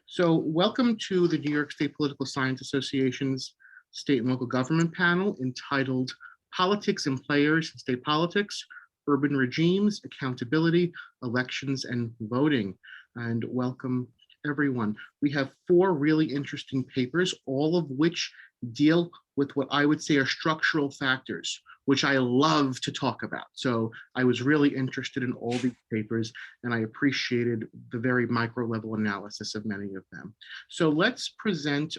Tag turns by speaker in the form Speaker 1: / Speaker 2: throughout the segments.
Speaker 1: So welcome to the New York State Political Science Association's State and Local Government Panel entitled Politics and Players in State Politics, Urban Regimes, Accountability, Elections, and Voting. And welcome everyone. We have four really interesting papers, all of which deal with what I would say are structural factors, which I love to talk about. So I was really interested in all these papers, and I appreciated the very micro level analysis of many of them. So let's present,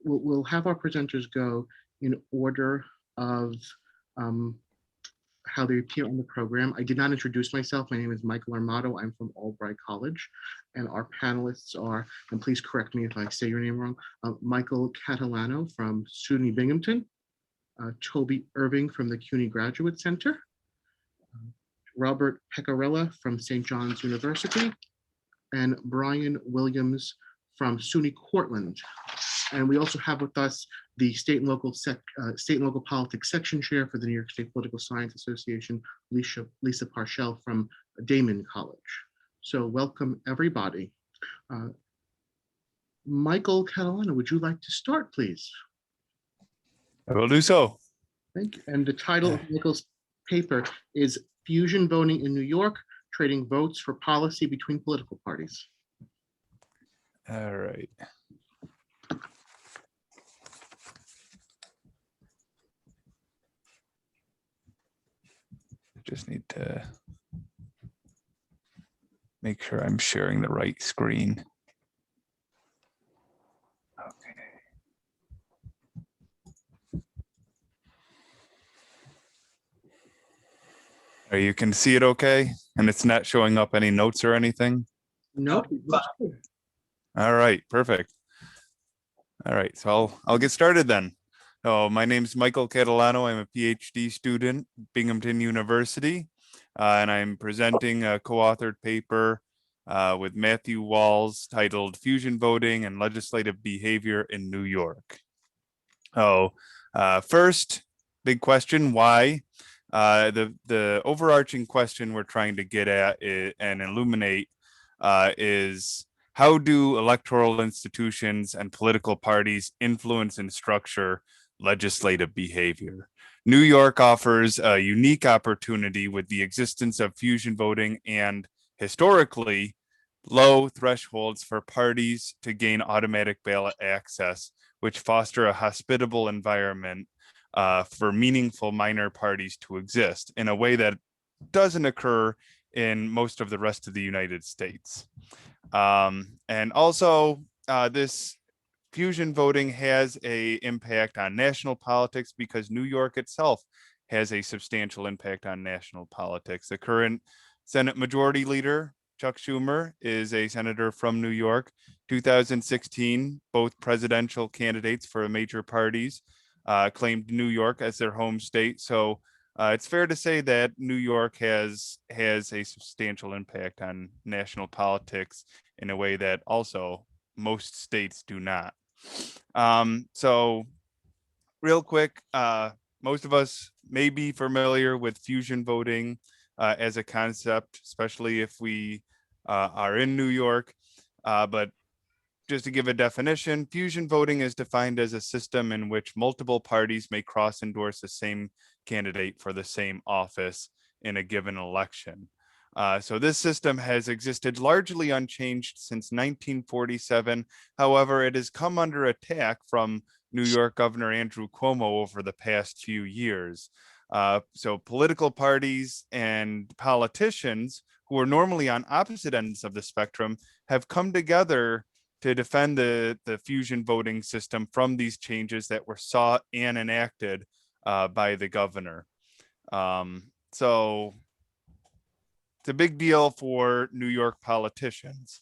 Speaker 1: we'll have our presenters go in order of how they appear on the program. I did not introduce myself. My name is Michael Armato. I'm from Albright College. And our panelists are, and please correct me if I say your name wrong, Michael Catalano from SUNY Binghamton, Toby Irving from the CUNY Graduate Center, Robert Pecorella from St. John's University, and Brian Williams from SUNY Cortland. And we also have with us the State and Local Politics Section Chair for the New York State Political Science Association, Lisa Parshell from Damon College. So welcome everybody. Michael Catalano, would you like to start, please?
Speaker 2: I will do so.
Speaker 1: Thank you. And the title of Michael's paper is Fusion Voting in New York, Trading Votes for Policy Between Political Parties.
Speaker 2: All right. I just need to make sure I'm sharing the right screen. Okay. You can see it okay, and it's not showing up any notes or anything?
Speaker 1: Nope.
Speaker 2: All right, perfect. All right, so I'll get started then. So my name is Michael Catalano. I'm a PhD student at Binghamton University, and I'm presenting a co-authored paper with Matthew Walls titled Fusion Voting and Legislative Behavior in New York. So first, big question, why? The overarching question we're trying to get at and illuminate is how do electoral institutions and political parties influence and structure legislative behavior? New York offers a unique opportunity with the existence of fusion voting and historically low thresholds for parties to gain automatic ballot access, which foster a hospitable environment for meaningful minor parties to exist in a way that doesn't occur in most of the rest of the United States. And also this fusion voting has an impact on national politics because New York itself has a substantial impact on national politics. The current Senate Majority Leader, Chuck Schumer, is a senator from New York. 2016, both presidential candidates for major parties claimed New York as their home state. So it's fair to say that New York has a substantial impact on national politics in a way that also most states do not. So real quick, most of us may be familiar with fusion voting as a concept, especially if we are in New York. But just to give a definition, fusion voting is defined as a system in which multiple parties may cross-endorse the same candidate for the same office in a given election. So this system has existed largely unchanged since 1947. However, it has come under attack from New York Governor Andrew Cuomo over the past few years. So political parties and politicians who are normally on opposite ends of the spectrum have come together to defend the fusion voting system from these changes that were sought and enacted by the governor. So it's a big deal for New York politicians.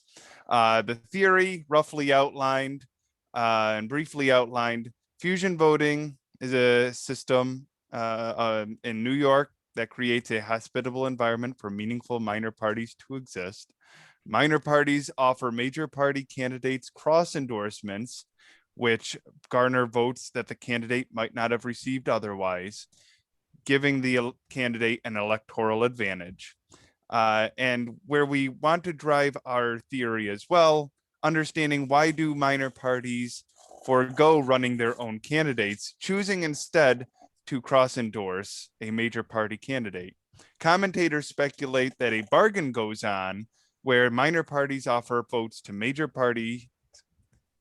Speaker 2: The theory roughly outlined and briefly outlined, fusion voting is a system in New York that creates a hospitable environment for meaningful minor parties to exist. Minor parties offer major party candidates cross endorsements, which garner votes that the candidate might not have received otherwise, giving the candidate an electoral advantage. And where we want to drive our theory as well understanding why do minor parties forego running their own candidates, choosing instead to cross-endorse a major party candidate. Commentators speculate that a bargain goes on where minor parties offer votes to major party,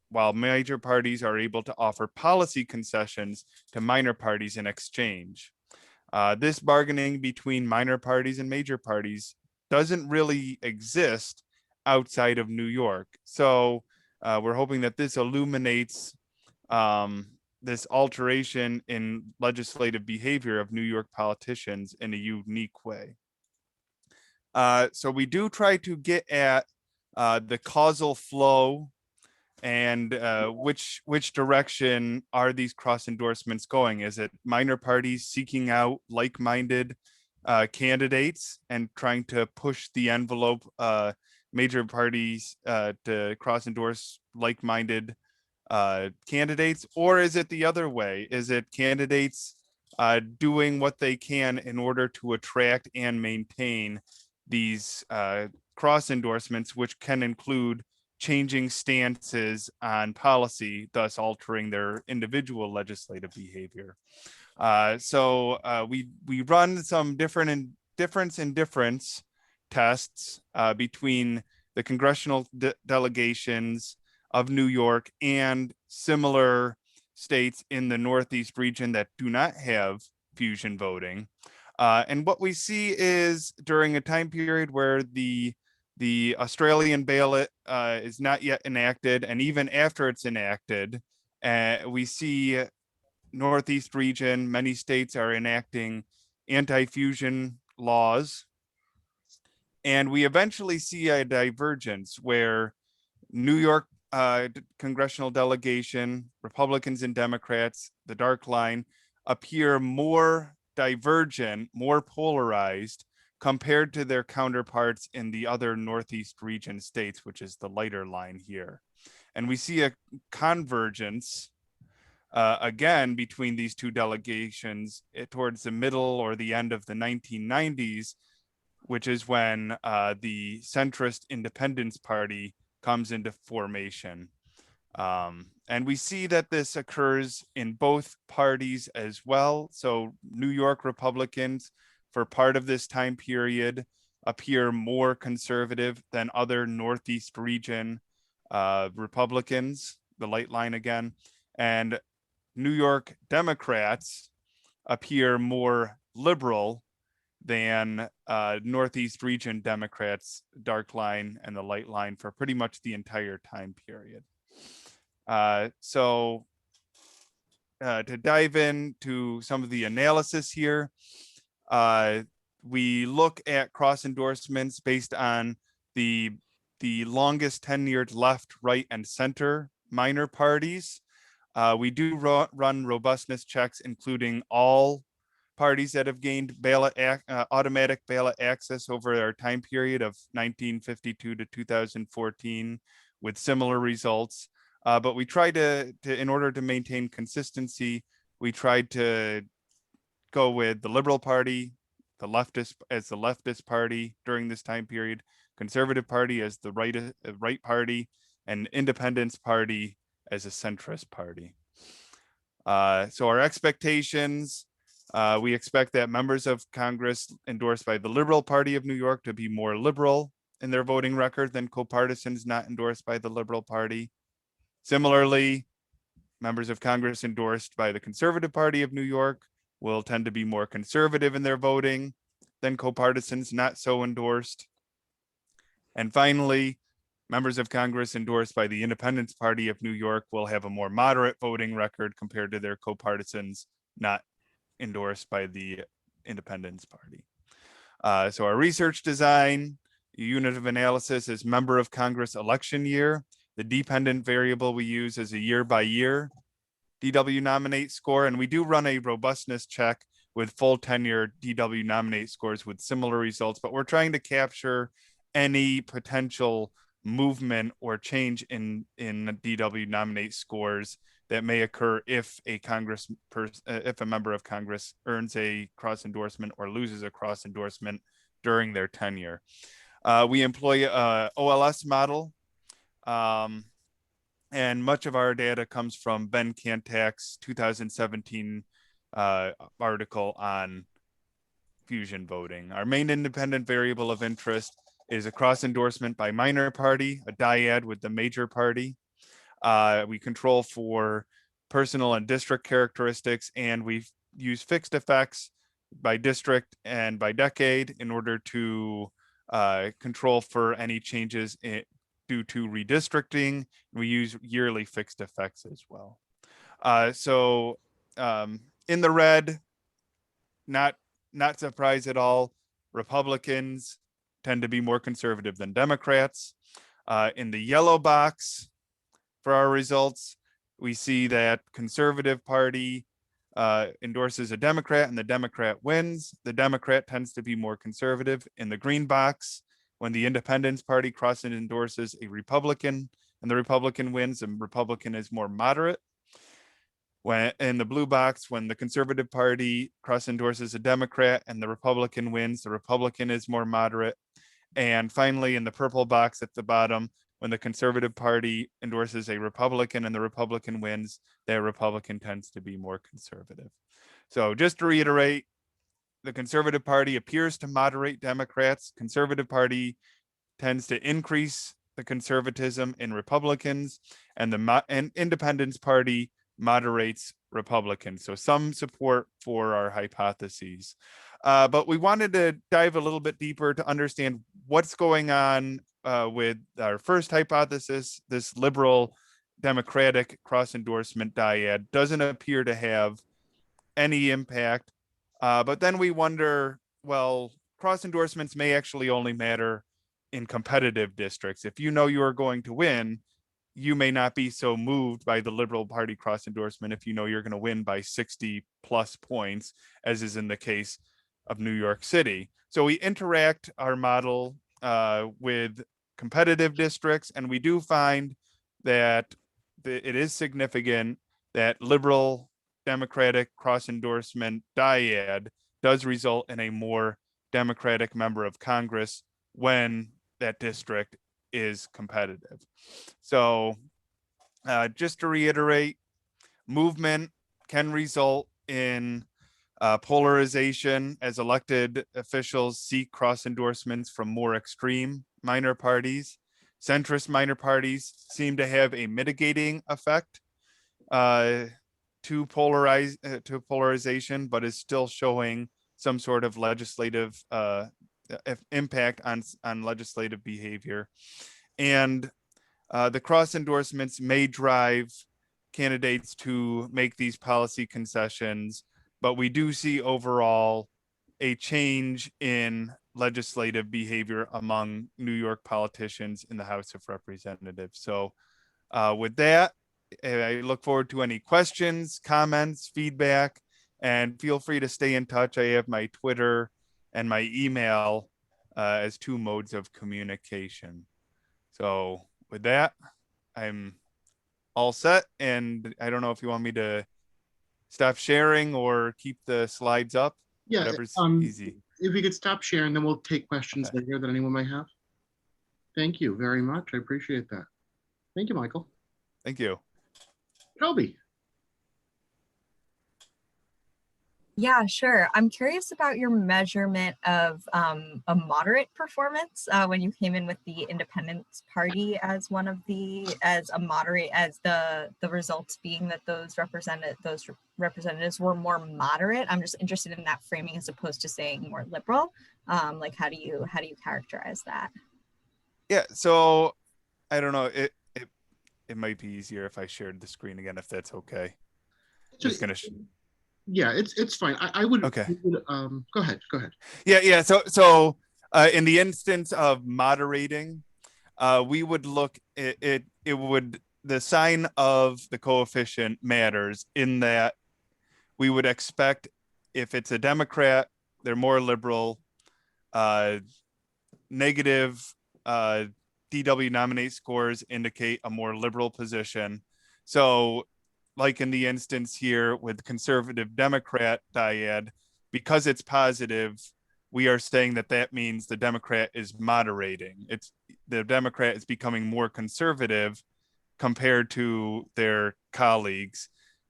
Speaker 2: while major parties are able to offer policy concessions to minor parties in exchange. This bargaining between minor parties and major parties doesn't really exist outside of New York. So we're hoping that this illuminates this alteration in legislative behavior of New York politicians in a unique way. So we do try to get at the causal flow and which direction are these cross endorsements going? Is it minor parties seeking out like-minded candidates and trying to push the envelope, major parties to cross endorse like-minded candidates? Or is it the other way? Is it candidates doing what they can in order to attract and maintain these cross endorsements, which can include changing stances on policy, thus altering their individual legislative behavior? So we run some difference in difference tests between the congressional delegations of New York and similar states in the Northeast region that do not have fusion voting. And what we see is during a time period where the Australian ballot is not yet enacted, and even after it's enacted, we see Northeast region, many states are enacting anti-fusion laws. And we eventually see a divergence where New York congressional delegation, Republicans and Democrats, the dark line, appear more divergent, more polarized compared to their counterparts in the other Northeast region states, which is the lighter line here. And we see a convergence again between these two delegations towards the middle or the end of the 1990s, which is when the centrist Independence Party comes into formation. And we see that this occurs in both parties as well. So New York Republicans, for part of this time period, appear more conservative than other Northeast region Republicans, the light line again. And New York Democrats appear more liberal than Northeast region Democrats, dark line and the light line, for pretty much the entire time period. So to dive into some of the analysis here, we look at cross endorsements based on the longest tenured left, right, and center minor parties. We do run robustness checks, including all parties that have gained automatic ballot access over our time period of 1952 to 2014 with similar results. But we tried to, in order to maintain consistency, we tried to go with the Liberal Party, the leftist party during this time period, Conservative Party as the right party, and Independence Party as a centrist party. So our expectations, we expect that members of Congress endorsed by the Liberal Party of New York to be more liberal in their voting record than co-partisans not endorsed by the Liberal Party. Similarly, members of Congress endorsed by the Conservative Party of New York will tend to be more conservative in their voting than co-partisans not so endorsed. And finally, members of Congress endorsed by the Independence Party of New York will have a more moderate voting record compared to their co-partisans not endorsed by the Independence Party. So our research design, unit of analysis is member of Congress election year. The dependent variable we use is a year by year DW nominate score, and we do run a robustness check with full tenure DW nominate scores with similar results, but we're trying to capture any potential movement or change in DW nominate scores that may occur if if a member of Congress earns a cross endorsement or loses a cross endorsement during their tenure. We employ a OLS model And much of our data comes from Ben Cantak's 2017 article on fusion voting. Our main independent variable of interest is a cross endorsement by minor party, a dyad with the major party. We control for personal and district characteristics, and we use fixed effects by district and by decade in order to control for any changes due to redistricting. We use yearly fixed effects as well. In the red, not surprised at all, Republicans tend to be more conservative than Democrats. In the yellow box for our results, we see that conservative party endorses a Democrat and the Democrat wins. The Democrat tends to be more conservative. In the green box, when the Independence Party cross endorses a Republican and the Republican wins, the Republican is more moderate. When in the blue box, when the Conservative Party cross endorses a Democrat and the Republican wins, the Republican is more moderate. And finally, in the purple box at the bottom, when the Conservative Party endorses a Republican and the Republican wins, that Republican tends to be more conservative. So just to reiterate, the Conservative Party appears to moderate Democrats. Conservative Party tends to increase the conservatism in Republicans, and the Independence Party moderates Republicans. So some support for our hypotheses. But we wanted to dive a little bit deeper to understand what's going on with our first hypothesis. This liberal Democratic cross endorsement dyad doesn't appear to have any impact. But then we wonder, well, cross endorsements may actually only matter in competitive districts. If you know you are going to win, you may not be so moved by the Liberal Party cross endorsement if you know you're going to win by 60 plus points, as is in the case of New York City. So we interact our model with competitive districts, and we do find that it is significant that Liberal Democratic cross endorsement dyad does result in a more Democratic member of Congress when that district is competitive. So just to reiterate, movement can result in polarization as elected officials seek cross endorsements from more extreme minor parties. Centrist minor parties seem to have a mitigating effect to polarization, but is still showing some sort of legislative impact on legislative behavior. And the cross endorsements may drive candidates to make these policy concessions, but we do see overall a change in legislative behavior among New York politicians in the House of Representatives. So with that, I look forward to any questions, comments, feedback, and feel free to stay in touch. I have my Twitter and my email as two modes of communication. So with that, I'm all set. And I don't know if you want me to stop sharing or keep the slides up.
Speaker 1: Yeah,
Speaker 2: Whatever's easy.
Speaker 1: If we could stop sharing, then we'll take questions later that anyone may have. Thank you very much. I appreciate that. Thank you, Michael.
Speaker 2: Thank you.
Speaker 1: Toby.
Speaker 3: Yeah, sure. I'm curious about your measurement of a moderate performance when you came in with the Independence Party as one of as a moderate, as the results being that those representatives were more moderate. I'm just interested in that framing as opposed to saying more liberal. Like how do you characterize that?
Speaker 2: Yeah, so I don't know. It might be easier if I shared the screen again, if that's okay. Just gonna.
Speaker 1: Yeah, it's fine. I would.
Speaker 2: Okay.
Speaker 1: Go ahead.
Speaker 2: Yeah. So in the instance of moderating, we would look. It would, the sign of the coefficient matters in that we would expect if it's a Democrat, they're more liberal. Negative DW nominate scores indicate a more liberal position. So like in the instance here with conservative Democrat dyad, because it's positive, we are saying that that means the Democrat is moderating. The Democrat is becoming more conservative compared to their colleagues,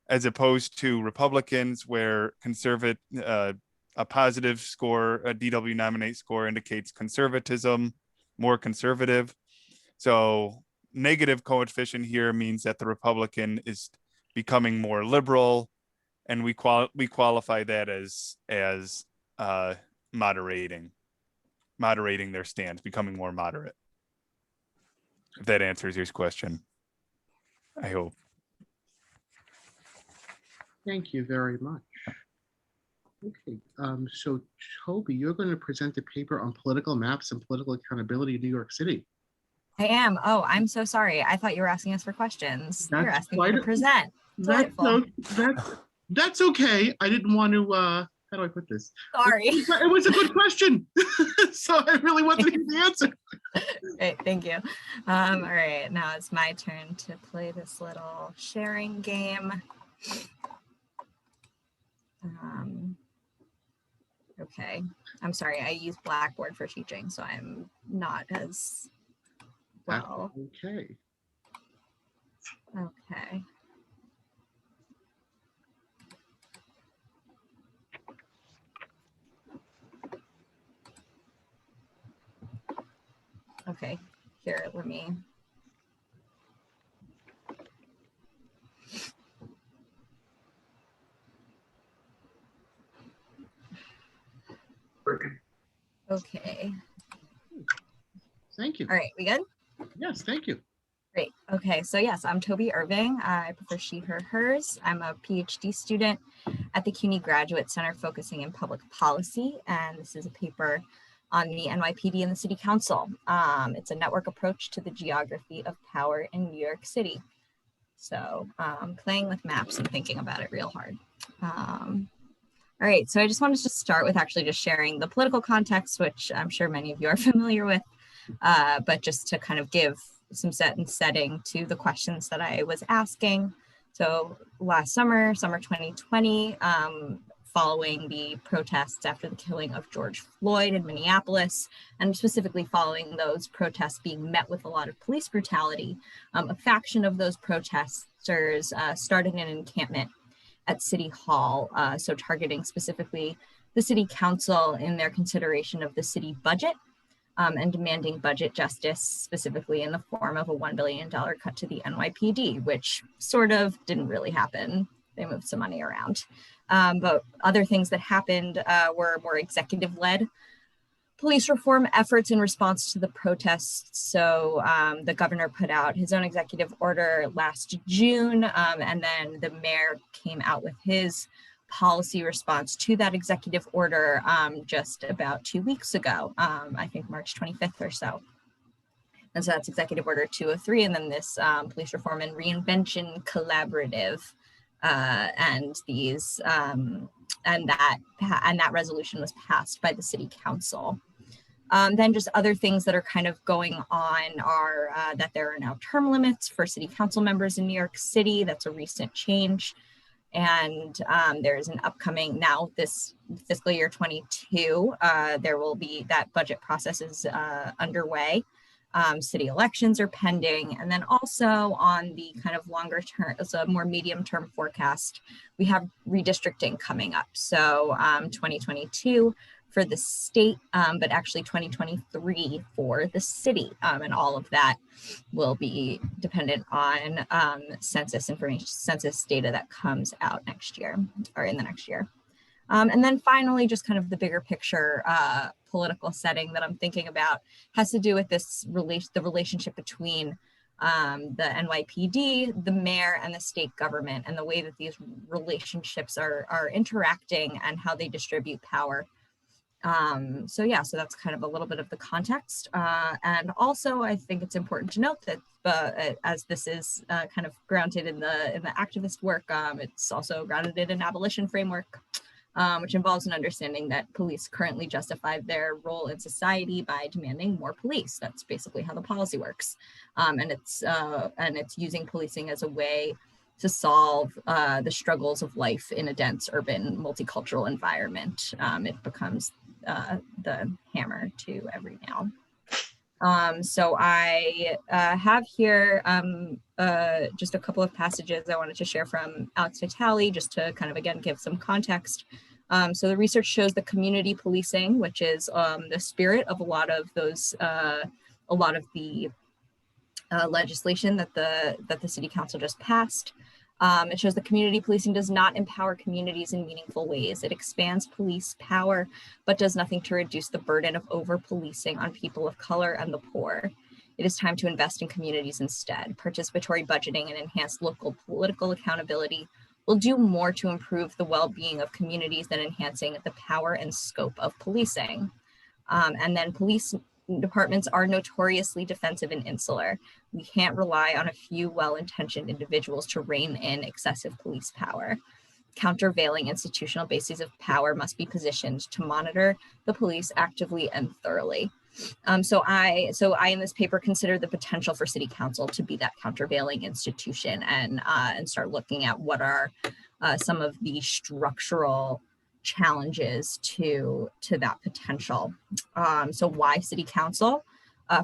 Speaker 2: as opposed to Republicans, where a positive score, a DW nominate score, indicates conservatism, more conservative. So negative coefficient here means that the Republican is becoming more liberal, and we qualify that as moderating their stance, becoming more moderate. If that answers your question, I hope.
Speaker 1: Thank you very much. Okay, so Toby, you're going to present a paper on political maps and political accountability in New York City.
Speaker 3: I am. Oh, I'm so sorry. I thought you were asking us for questions. You're
Speaker 1: That's
Speaker 3: asking me to present.
Speaker 1: That's,
Speaker 3: Delightful.
Speaker 1: that's okay. I didn't want to, how do I put this?
Speaker 3: Sorry.
Speaker 1: It was a good question. So I really wanted to hear the answer.
Speaker 3: Great, thank you. All right, now it's my turn to play this little sharing game. Okay, I'm sorry, I use Blackboard for teaching, so I'm not as well.
Speaker 1: Okay.
Speaker 3: Okay. Okay, here, let me. Okay,
Speaker 1: Thank you.
Speaker 3: all right, we good?
Speaker 1: Yes, thank you.
Speaker 3: Great. Okay, so yes, I'm Toby Irving. I prefer she, her, hers. I'm a PhD student at the CUNY Graduate Center focusing in public policy, and this is a paper on the NYPD and the City Council. It's a network approach to the geography of power in New York City. So playing with maps and thinking about it real hard. All right, so I just wanted to start with actually just sharing the political context, which I'm sure many of you are familiar with, but just to kind of give some setting to the questions that I was asking. So last summer 2020, following the protests after the killing of George Floyd in Minneapolis, and specifically following those protests being met with a lot of police brutality, a faction of those protesters started an encampment at City Hall, so targeting specifically the City Council in their consideration of the city budget, and demanding budget justice, specifically in the form of a $1 billion cut to the NYPD, which sort of didn't really happen. They moved some money around. But other things that happened were more executive-led police reform efforts in response to the protests. So the governor put out his own executive order last June, and then the mayor came out with his policy response to that executive order just about 2 weeks ago, I think March 25th or so. And so that's Executive Order 203, and then this Police Reform and Reinvention Collaborative, and that resolution was passed by the City Council. Then just other things that are kind of going on are that there are now term limits for City Council members in New York City. That's a recent change. And there's an upcoming, now this fiscal year 22, there will be, that budget process is underway. City elections are pending. And then also on the kind of longer term, so more medium term forecast, we have redistricting coming up. So 2022 for the state, but actually 2023 for the city. And all of that will be dependent on census information, census data that comes out next year or in the next year. And then finally, just kind of the bigger picture political setting that I'm thinking about has to do with this the relationship between the NYPD, the mayor, and the state government, and the way that these relationships are interacting and how they distribute power. So that's kind of a little bit of the context. And also, I think it's important to note that as this is kind of grounded in the activist work, it's also grounded in an abolition framework, which involves an understanding that police currently justify their role in society by demanding more police. That's basically how the policy works. And it's using policing as a way to solve the struggles of life in a dense urban multicultural environment. It becomes the hammer to every nail. So I have here just a couple of passages I wanted to share from Alex Vitale, just to kind of, again, give some context. So the research shows that community policing, which is the spirit of a lot of the legislation that the City Council just passed. It shows that community policing does not empower communities in meaningful ways. It expands police power, but does nothing to reduce the burden of over-policing on people of color and the poor. It is time to invest in communities instead. Participatory budgeting and enhanced local political accountability will do more to improve the well-being of communities than enhancing the power and scope of policing. And then police departments are notoriously defensive and insular. We can't rely on a few well-intentioned individuals to rein in excessive police power. Countervailing institutional bases of power must be positioned to monitor the police actively and thoroughly. So I in this paper consider the potential for City Council to be that countervailing institution and start looking at what are some of the structural challenges to that potential. So why City Council?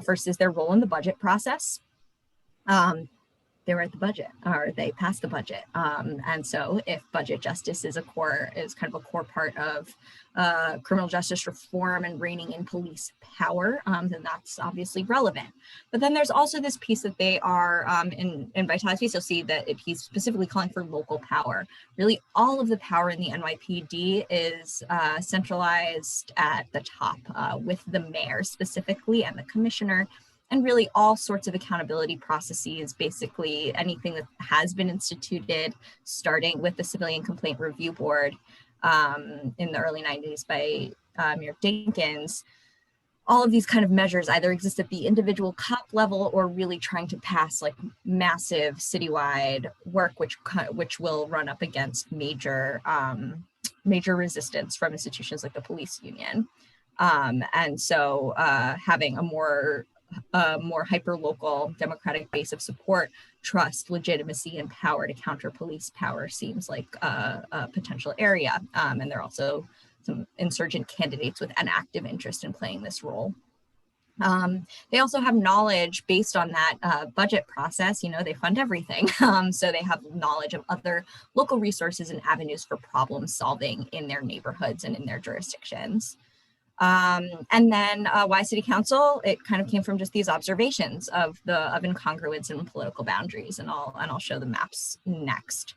Speaker 3: First is their role in the budget process. They were at the budget, or they passed the budget. And so if budget justice is kind of a core part of criminal justice reform and reining in police power, then that's obviously relevant. But then there's also this piece that they are, in Vitale's piece, you'll see that he's specifically calling for local power. Really, all of the power in the NYPD is centralized at the top with the mayor specifically and the commissioner, and really all sorts of accountability processes, basically anything that has been instituted, starting with the Civilian Complaint Review Board in the early 90s by Mayor Dinkins. All of these kind of measures either exist at the individual cop level or really trying to pass like massive citywide work, which will run up against major resistance from institutions like the police union. And so having a more hyper-local democratic base of support, trust, legitimacy, and power to counter police power seems like a potential area. And there are also some insurgent candidates with an active interest in playing this role. They also have knowledge based on that budget process. They fund everything. So they have knowledge of other local resources and avenues for problem solving in their neighborhoods and in their jurisdictions. And then why City Council? It kind of came from just these observations of incongruence in political boundaries, and I'll show the maps next.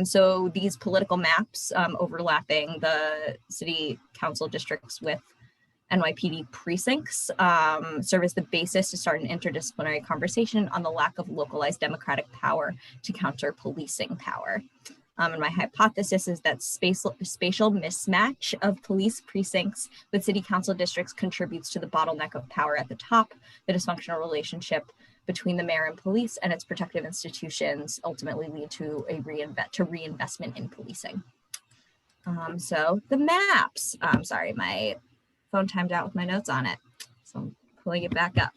Speaker 3: So these political maps overlapping the City Council districts with NYPD precincts serve as the basis to start an interdisciplinary conversation on the lack of localized democratic power to counter policing power. And my hypothesis is that spatial mismatch of police precincts with City Council districts contributes to the bottleneck of power at the top, the dysfunctional relationship between the mayor and police and its protective institutions ultimately lead to reinvestment in policing. So the maps, sorry, my phone timed out with my notes on it, so I'm pulling it back up.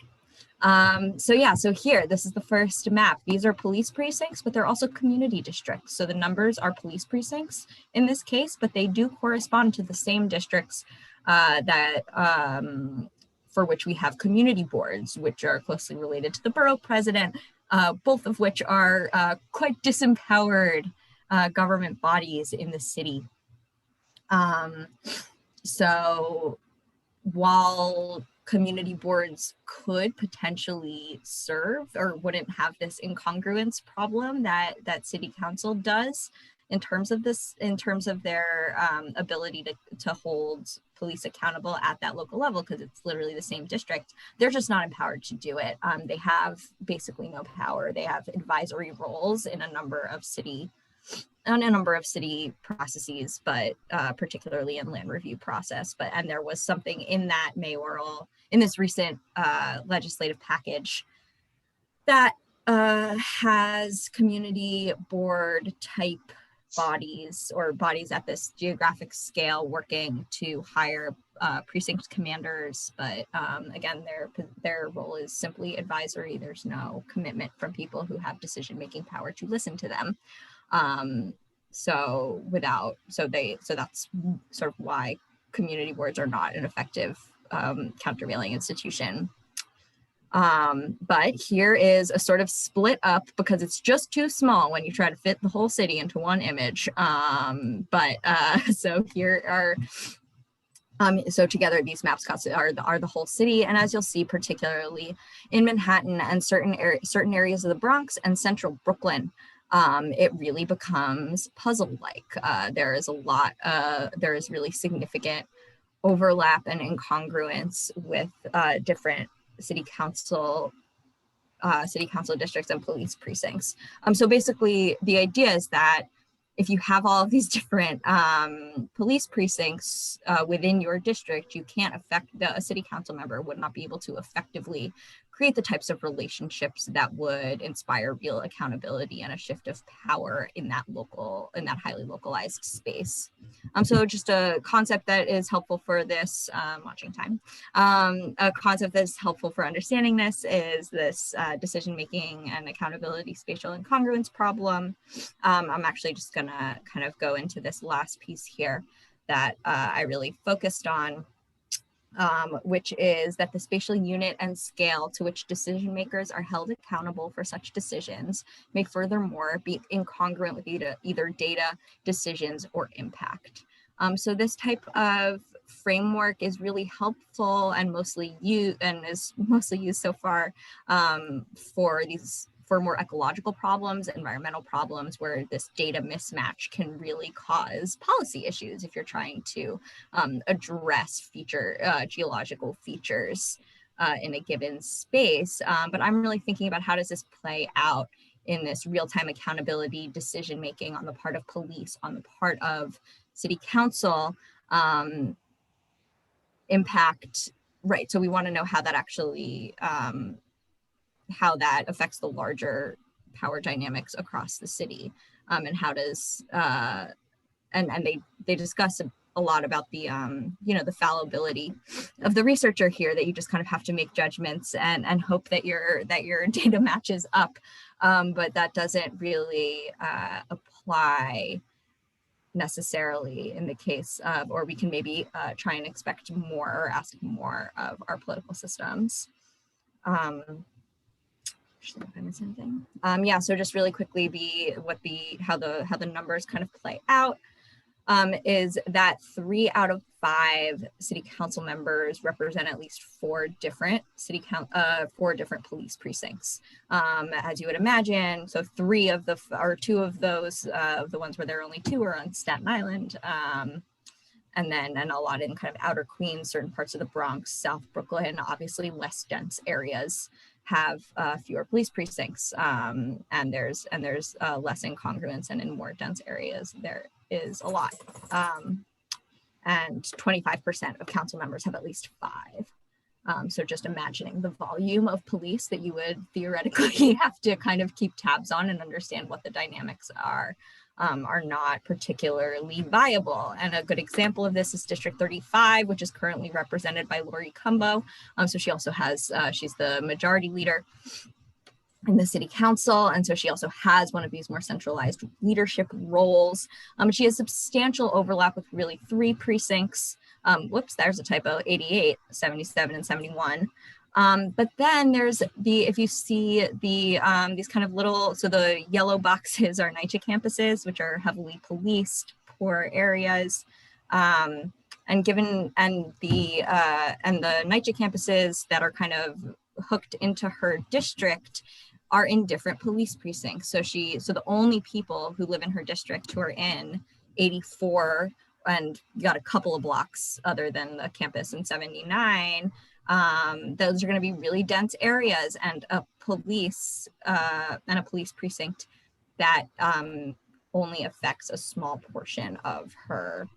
Speaker 3: So here, this is the first map. These are police precincts, but they're also community districts. So the numbers are police precincts in this case, but they do correspond to the same districts for which we have community boards, which are closely related to the borough president, both of which are quite disempowered government bodies in the city. So while community boards could potentially serve or wouldn't have this incongruence problem that City Council does in terms of their ability to hold police accountable at that local level, because it's literally the same district. They're just not empowered to do it. They have basically no power. They have advisory roles in a number of city processes, but particularly in land review process. And there was something in this recent legislative package that has community board type bodies or bodies at this geographic scale working to hire precinct commanders. But again, their role is simply advisory. There's no commitment from people who have decision-making power to listen to them. So that's sort of why community boards are not an effective countervailing institution. But here is a sort of split up because it's just too small when you try to fit the whole city into one image. So here are, so together these maps are the whole city. And as you'll see, particularly in Manhattan and certain areas of the Bronx and central Brooklyn, it really becomes puzzle-like. There is really significant overlap and incongruence with different city council districts and police precincts. So basically the idea is that if you have all of these different police precincts within your district, you can't a city council member would not be able to effectively create the types of relationships that would inspire real accountability and a shift of power in that highly localized space. So just a concept that is helpful for this, watching time. A concept that's helpful for understanding this is this decision-making and accountability spatial incongruence problem. I'm actually just gonna kind of go into this last piece here that I really focused on, which is that the spatial unit and scale to which decision makers are held accountable for such decisions may furthermore be incongruent with either data, decisions, or impact. So this type of framework is really helpful and is mostly used so far for more ecological problems, environmental problems, where this data mismatch can really cause policy issues if you're trying to address geological features in a given space. But I'm really thinking about how does this play out in this real-time accountability decision-making on the part of police, on the part of city council, impact, right? So we want to know how that actually, how that affects the larger power dynamics across the city, and how does and they discuss a lot about the the fallibility of the researcher here, that you just kind of have to make judgments and hope that your data matches up, but that doesn't really apply necessarily in the case of, or we can maybe try and expect more or ask more of our political systems. If I miss anything. Yeah, so just really quickly, how the numbers kind of play out is that 3 out of 5 city council members represent at least 4 different police precincts, as you would imagine. So 2 of those, the ones where there are only 2, are on Staten Island, and a lot in kind of outer Queens, certain parts of the Bronx, South Brooklyn, obviously less dense areas have fewer police precincts, and there's less incongruence, and in more dense areas there is a lot, and 25% of council members have at least 5. So just imagining the volume of police that you would theoretically have to kind of keep tabs on and understand what the dynamics are not particularly viable. And a good example of this is District 35, which is currently represented by Lori Cumbo. So she also has, she's the majority leader in the city council. And so she also has one of these more centralized leadership roles. She has substantial overlap with really 3 precincts. Whoops, there's a typo, 88, 77, and 71. But then there's if you see these kind of little, so the yellow boxes are NYCHA campuses, which are heavily policed, poor areas. And the NYCHA campuses that are kind of hooked into her district are in different police precincts. So the only people who live in her district who are in 84 and got a couple of blocks other than the campus in 79, those are going to be really dense areas, and a police precinct that only affects a small portion of her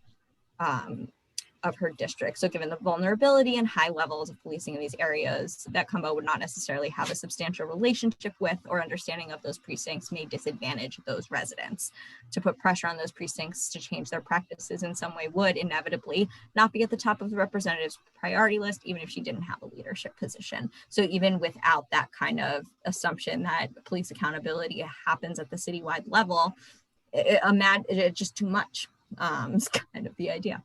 Speaker 3: district. So given the vulnerability and high levels of policing in these areas that Cumbo would not necessarily have a substantial relationship with or understanding of, those precincts may disadvantage those residents. To put pressure on those precincts to change their practices in some way would inevitably not be at the top of the representative's priority list, even if she didn't have a leadership position. So even without that kind of assumption that police accountability happens at the citywide level, it's just too much, is kind of the idea.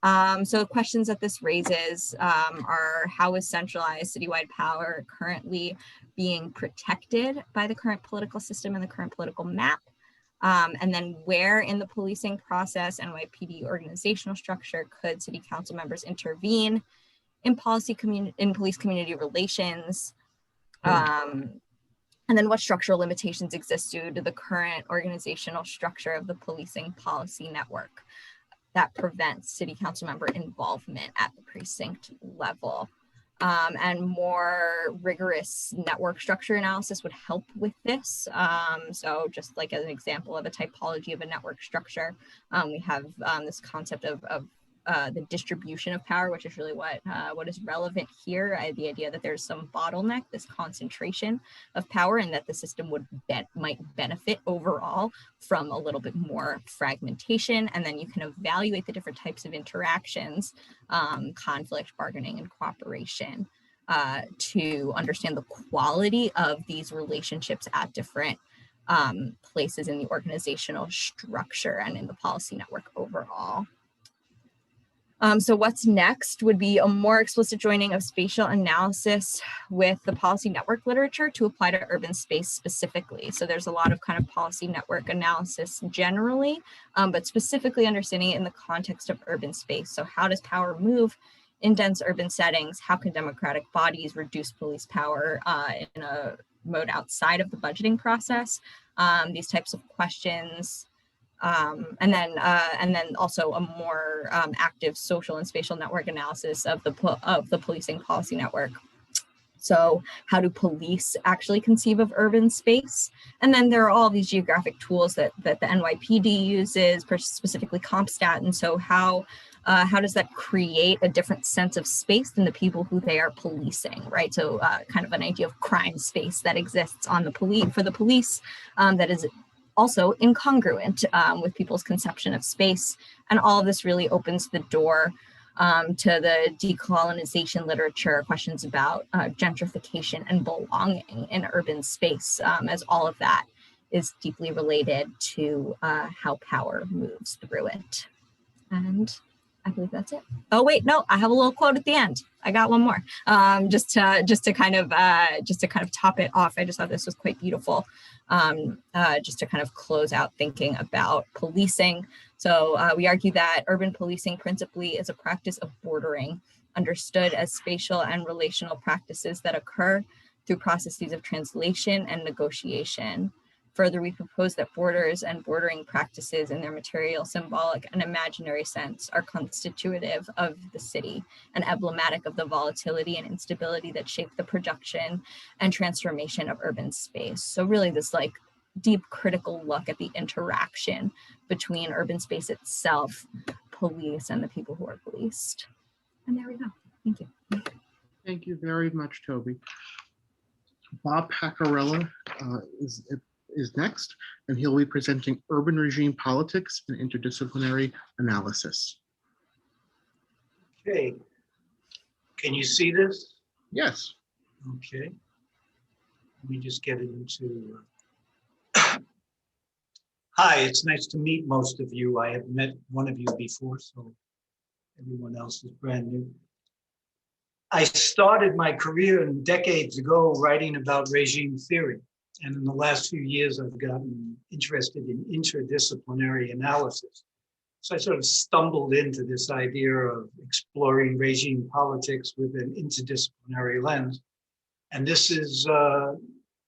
Speaker 3: So questions that this raises are, how is centralized citywide power currently being protected by the current political system and the current political map? And then where in the policing process, NYPD organizational structure, could city council members intervene in police community relations? And then what structural limitations exist due to the current organizational structure of the policing policy network that prevents city council member involvement at the precinct level? And more rigorous network structure analysis would help with this. So just like as an example of a typology of a network structure, we have this concept of the distribution of power, which is really what is relevant here. The idea that there's some bottleneck, this concentration of power, and that the system might benefit overall from a little bit more fragmentation. And then you can evaluate the different types of interactions, conflict, bargaining, and cooperation, to understand the quality of these relationships at different places in the organizational structure and in the policy network overall. So what's next would be a more explicit joining of spatial analysis with the policy network literature to apply to urban space specifically. So there's a lot of kind of policy network analysis generally, but specifically understanding it in the context of urban space. So how does power move in dense urban settings? How can democratic bodies reduce police power in a mode outside of the budgeting process? These types of questions. And then also a more active social and spatial network analysis of the policing policy network. So how do police actually conceive of urban space? And then there are all these geographic tools that the NYPD uses, specifically CompStat. And so how does that create a different sense of space than the people who they are policing, right? So kind of an idea of crime space that exists on the for the police that is also incongruent with people's conception of space. And all of this really opens the door to the decolonization literature, questions about gentrification and belonging in urban space, as all of that is deeply related to how power moves through it. And I believe that's it. Oh wait, no, I have a little quote at the end. I got one more, just to kind of top it off. I just thought this was quite beautiful. Just to kind of close out thinking about policing. So we argue that urban policing principally is a practice of bordering, understood as spatial and relational practices that occur through processes of translation and negotiation. Further, we propose that borders and bordering practices in their material, symbolic, and imaginary sense are constitutive of the city and emblematic of the volatility and instability that shape the production and transformation of urban space. So really this like deep critical look at the interaction between urban space itself, police, and the people who are policed. And there we go. Thank you.
Speaker 1: Thank you very much, Toby. Bob Paccarella is next, and he'll be presenting Urban Regime Politics and Interdisciplinary Analysis.
Speaker 4: Okay, can you see this?
Speaker 1: Yes.
Speaker 4: Okay, let me just get it into. Hi, it's nice to meet most of you. I have met one of you before, so everyone else is brand new. I started my career decades ago writing about regime theory. And in the last few years, I've gotten interested in interdisciplinary analysis. So I sort of stumbled into this idea of exploring regime politics with an interdisciplinary lens. And this is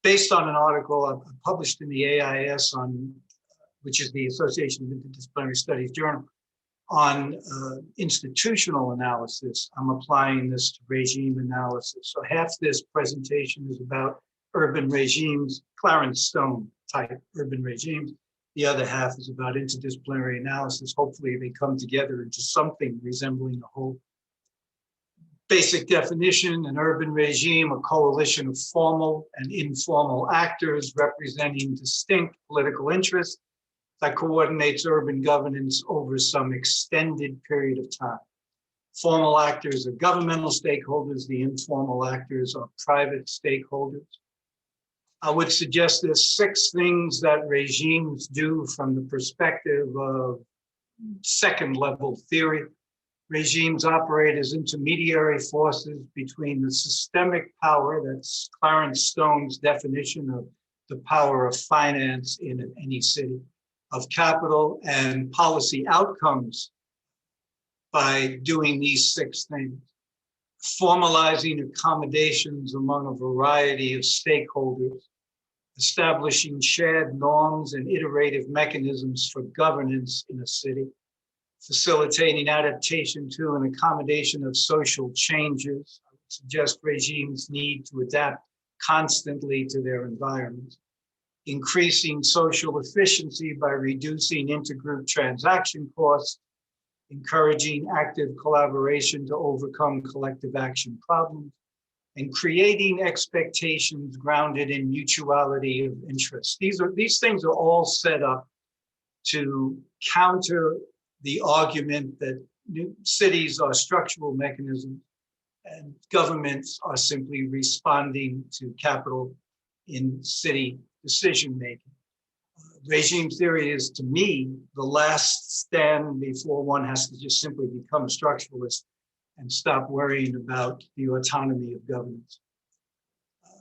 Speaker 4: based on an article I published in the AIS, which is the Association of Interdisciplinary Studies Journal, on institutional analysis. I'm applying this to regime analysis. So half this presentation is about urban regimes, Clarence Stone type urban regimes. The other half is about interdisciplinary analysis. Hopefully they come together into something resembling the whole. Basic definition: an urban regime, a coalition of formal and informal actors representing distinct political interests that coordinates urban governance over some extended period of time. Formal actors are governmental stakeholders, the informal actors are private stakeholders. I would suggest there's 6 things that regimes do from the perspective of second level theory. Regimes operate as intermediary forces between the systemic power, that's Clarence Stone's definition of the power of finance in any city, of capital and policy outcomes by doing these 6 things. Formalizing accommodations among a variety of stakeholders, establishing shared norms and iterative mechanisms for governance in a city, facilitating adaptation to and accommodation of social changes. I would suggest regimes need to adapt constantly to their environment, increasing social efficiency by reducing intergroup transaction costs, encouraging active collaboration to overcome collective action problems, and creating expectations grounded in mutuality of interest. These things are all set up to counter the argument that cities are structural mechanisms and governments are simply responding to capital in city decision-making. Regime theory is, to me, the last stand before one has to just simply become a structuralist and stop worrying about the autonomy of governments.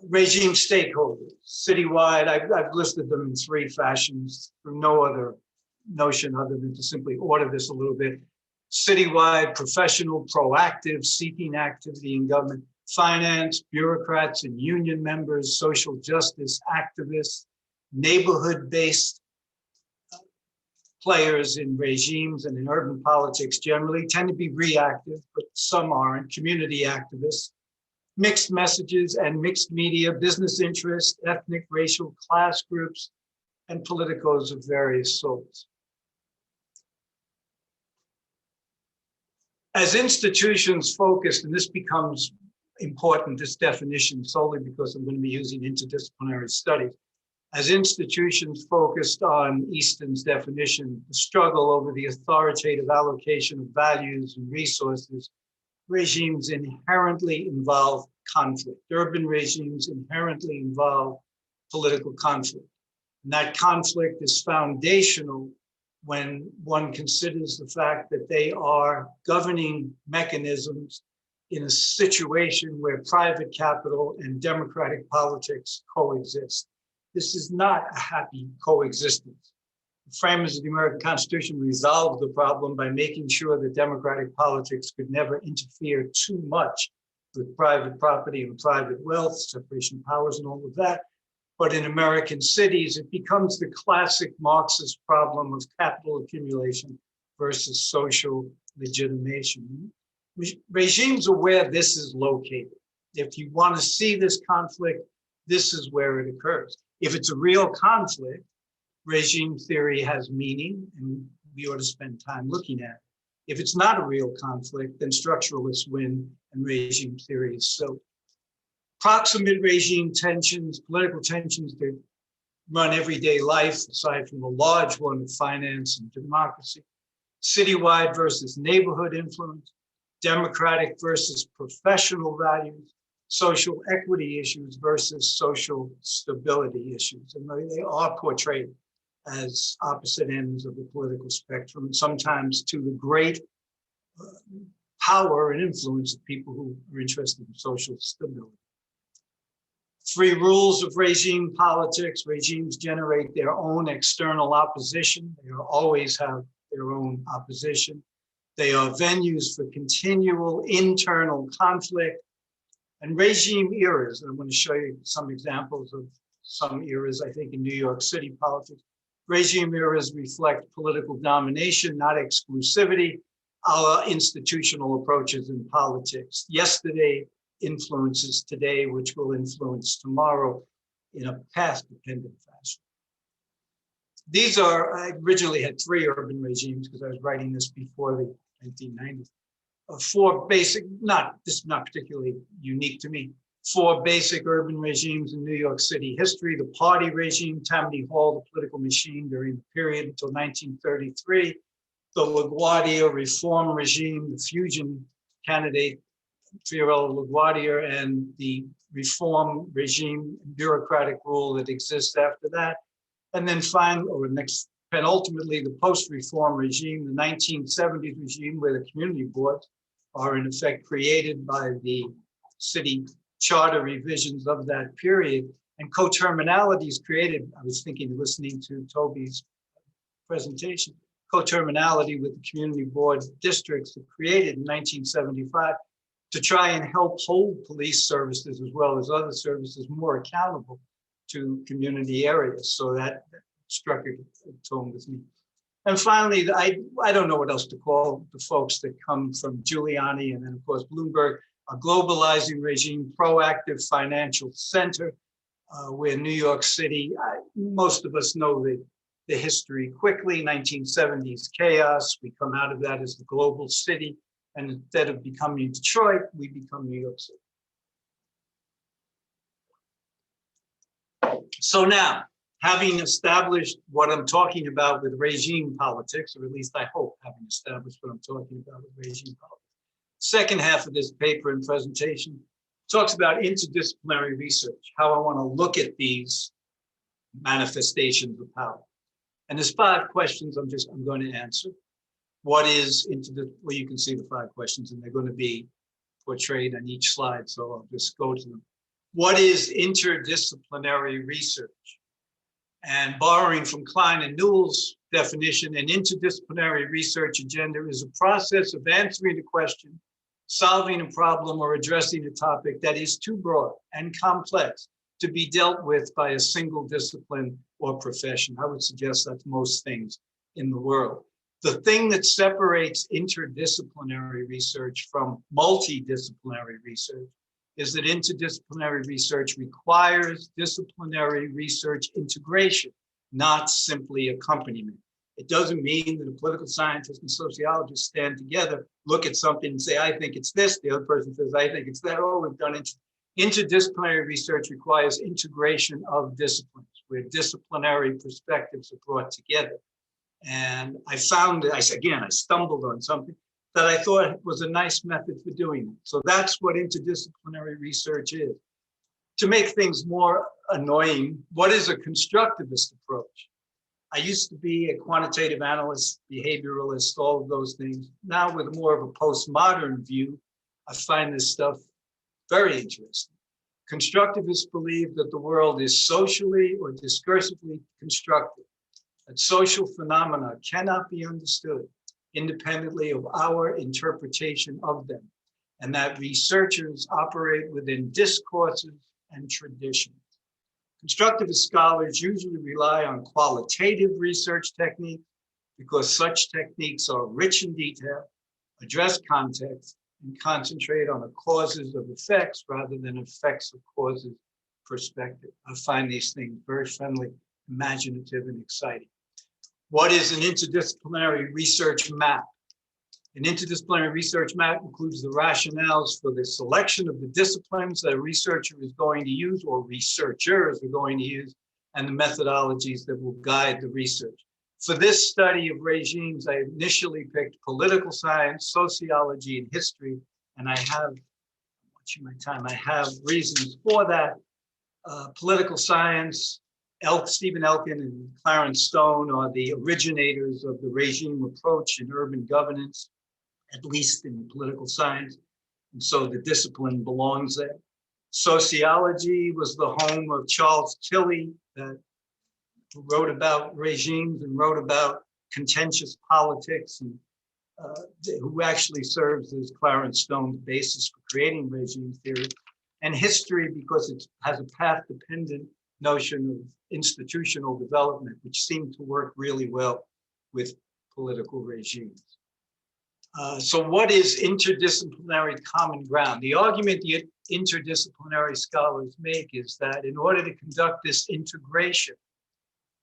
Speaker 4: Regime stakeholders, citywide, I've listed them in 3 fashions through no other notion other than to simply order this a little bit. Citywide, professional, proactive, seeking activity in government, finance, bureaucrats and union members, social justice activists, neighborhood-based players in regimes and in urban politics generally tend to be reactive, but some aren't, community activists, mixed messages and mixed media, business interests, ethnic, racial, class groups, and politicos of various sorts. As institutions focused, and this becomes important, this definition, solely because I'm going to be using interdisciplinary studies. As institutions focused on Easton's definition, the struggle over the authoritative allocation of values and resources, regimes inherently involve conflict. Urban regimes inherently involve political conflict. And that conflict is foundational when one considers the fact that they are governing mechanisms in a situation where private capital and democratic politics coexist. This is not a happy coexistence. The framers of the American Constitution resolved the problem by making sure that democratic politics could never interfere too much with private property and private wealth, separation of powers and all of that. But in American cities, it becomes the classic Marxist problem of capital accumulation versus social legitimation. Regimes are where this is located. If you want to see this conflict, this is where it occurs. If it's a real conflict, regime theory has meaning, and we ought to spend time looking at it. If it's not a real conflict, then structuralists win and regime theory is so. Proximate regime tensions, political tensions that run everyday life, aside from the large one of finance and democracy. Citywide versus neighborhood influence, democratic versus professional values, social equity issues versus social stability issues. And they are portrayed as opposite ends of the political spectrum, sometimes to the great power and influence of people who are interested in social stability. 3 rules of regime politics. Regimes generate their own external opposition. They always have their own opposition. They are venues for continual internal conflict. And regime eras, and I'm going to show you some examples of some eras, I think, in New York City politics. Regime eras reflect political domination, not exclusivity, our institutional approaches in politics. Yesterday influences today, which will influence tomorrow in a past-dependent fashion. These are, I originally had 3 urban regimes because I was writing this before the 1990s. 4 basic, this is not particularly unique to me, 4 basic urban regimes in New York City history: the party regime, Tammany Hall, the political machine during the period until 1933, the LaGuardia reform regime, the fusion candidate, Fiorello LaGuardia, and the reform regime, bureaucratic rule that exists after that. And then finally, or next penultimately the post-reform regime, the 1970s regime, where the community boards are in effect created by the city charter revisions of that period. And coterminality is created. I was thinking, listening to Toby's presentation, coterminality with the community board districts were created in 1975 to try and help hold police services as well as other services more accountable to community areas. So that struck a tone with me. And finally, I don't know what else to call the folks that come from Giuliani and then of course Bloomberg, a globalizing regime, proactive financial center, where New York City, most of us know the history quickly, 1970s chaos. We come out of that as the global city. And instead of becoming Detroit, we become New York City. So now, having established what I'm talking about with regime politics, or at least I hope having established what I'm talking about with regime politics, second half of this paper and presentation talks about interdisciplinary research, how I want to look at these manifestations of power. And there's 5 questions I'm going to answer. What is well, you can see the 5 questions and they're going to be portrayed on each slide, so I'll just go to them. What is interdisciplinary research? And borrowing from Klein and Newell's definition, an interdisciplinary research agenda is a process of answering a question, solving a problem, or addressing a topic that is too broad and complex to be dealt with by a single discipline or profession. I would suggest that's most things in the world. The thing that separates interdisciplinary research from multidisciplinary research is that interdisciplinary research requires disciplinary research integration, not simply accompaniment. It doesn't mean that a political scientist and sociologist stand together, look at something and say, I think it's this. The other person says, I think it's that. Oh, we've done it. Interdisciplinary research requires integration of disciplines, where disciplinary perspectives are brought together. And I found, I stumbled on something that I thought was a nice method for doing it. So that's what interdisciplinary research is. To make things more annoying, what is a constructivist approach? I used to be a quantitative analyst, behavioralist, all of those things. Now with more of a postmodern view, I find this stuff very interesting. Constructivists believe that the world is socially or discursively constructed, that social phenomena cannot be understood independently of our interpretation of them, and that researchers operate within discourses and traditions. Constructivist scholars usually rely on qualitative research techniques because such techniques are rich in detail, address context, and concentrate on the causes of effects rather than effects of causes perspective. I find these things very friendly, imaginative, and exciting. What is an interdisciplinary research map? An interdisciplinary research map includes the rationales for the selection of the disciplines that a researcher is going to use or researchers are going to use, and the methodologies that will guide the research. For this study of regimes, I initially picked political science, sociology, and history, and I have, watching my time, I have reasons for that. Political science, Stephen Elkin and Clarence Stone are the originators of the regime approach in urban governance, at least in political science. And so the discipline belongs there. Sociology was the home of Charles Tilly, who wrote about regimes and wrote about contentious politics, and who actually serves as Clarence Stone's basis for creating regime theory. And history, because it has a path-dependent notion of institutional development, which seemed to work really well with political regimes. So what is interdisciplinary common ground? The argument the interdisciplinary scholars make is that in order to conduct this integration,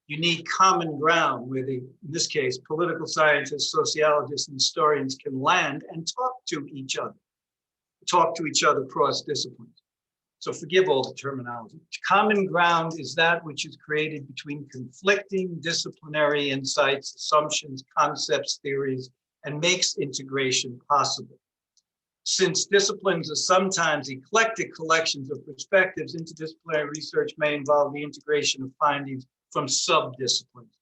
Speaker 4: you need common ground where in this case, political scientists, sociologists, and historians can land and talk to each other cross disciplines. So forgive all the terminology. Common ground is that which is created between conflicting disciplinary insights, assumptions, concepts, theories, and makes integration possible. Since disciplines are sometimes eclectic collections of perspectives, interdisciplinary research may involve the integration of findings from sub-disciplines.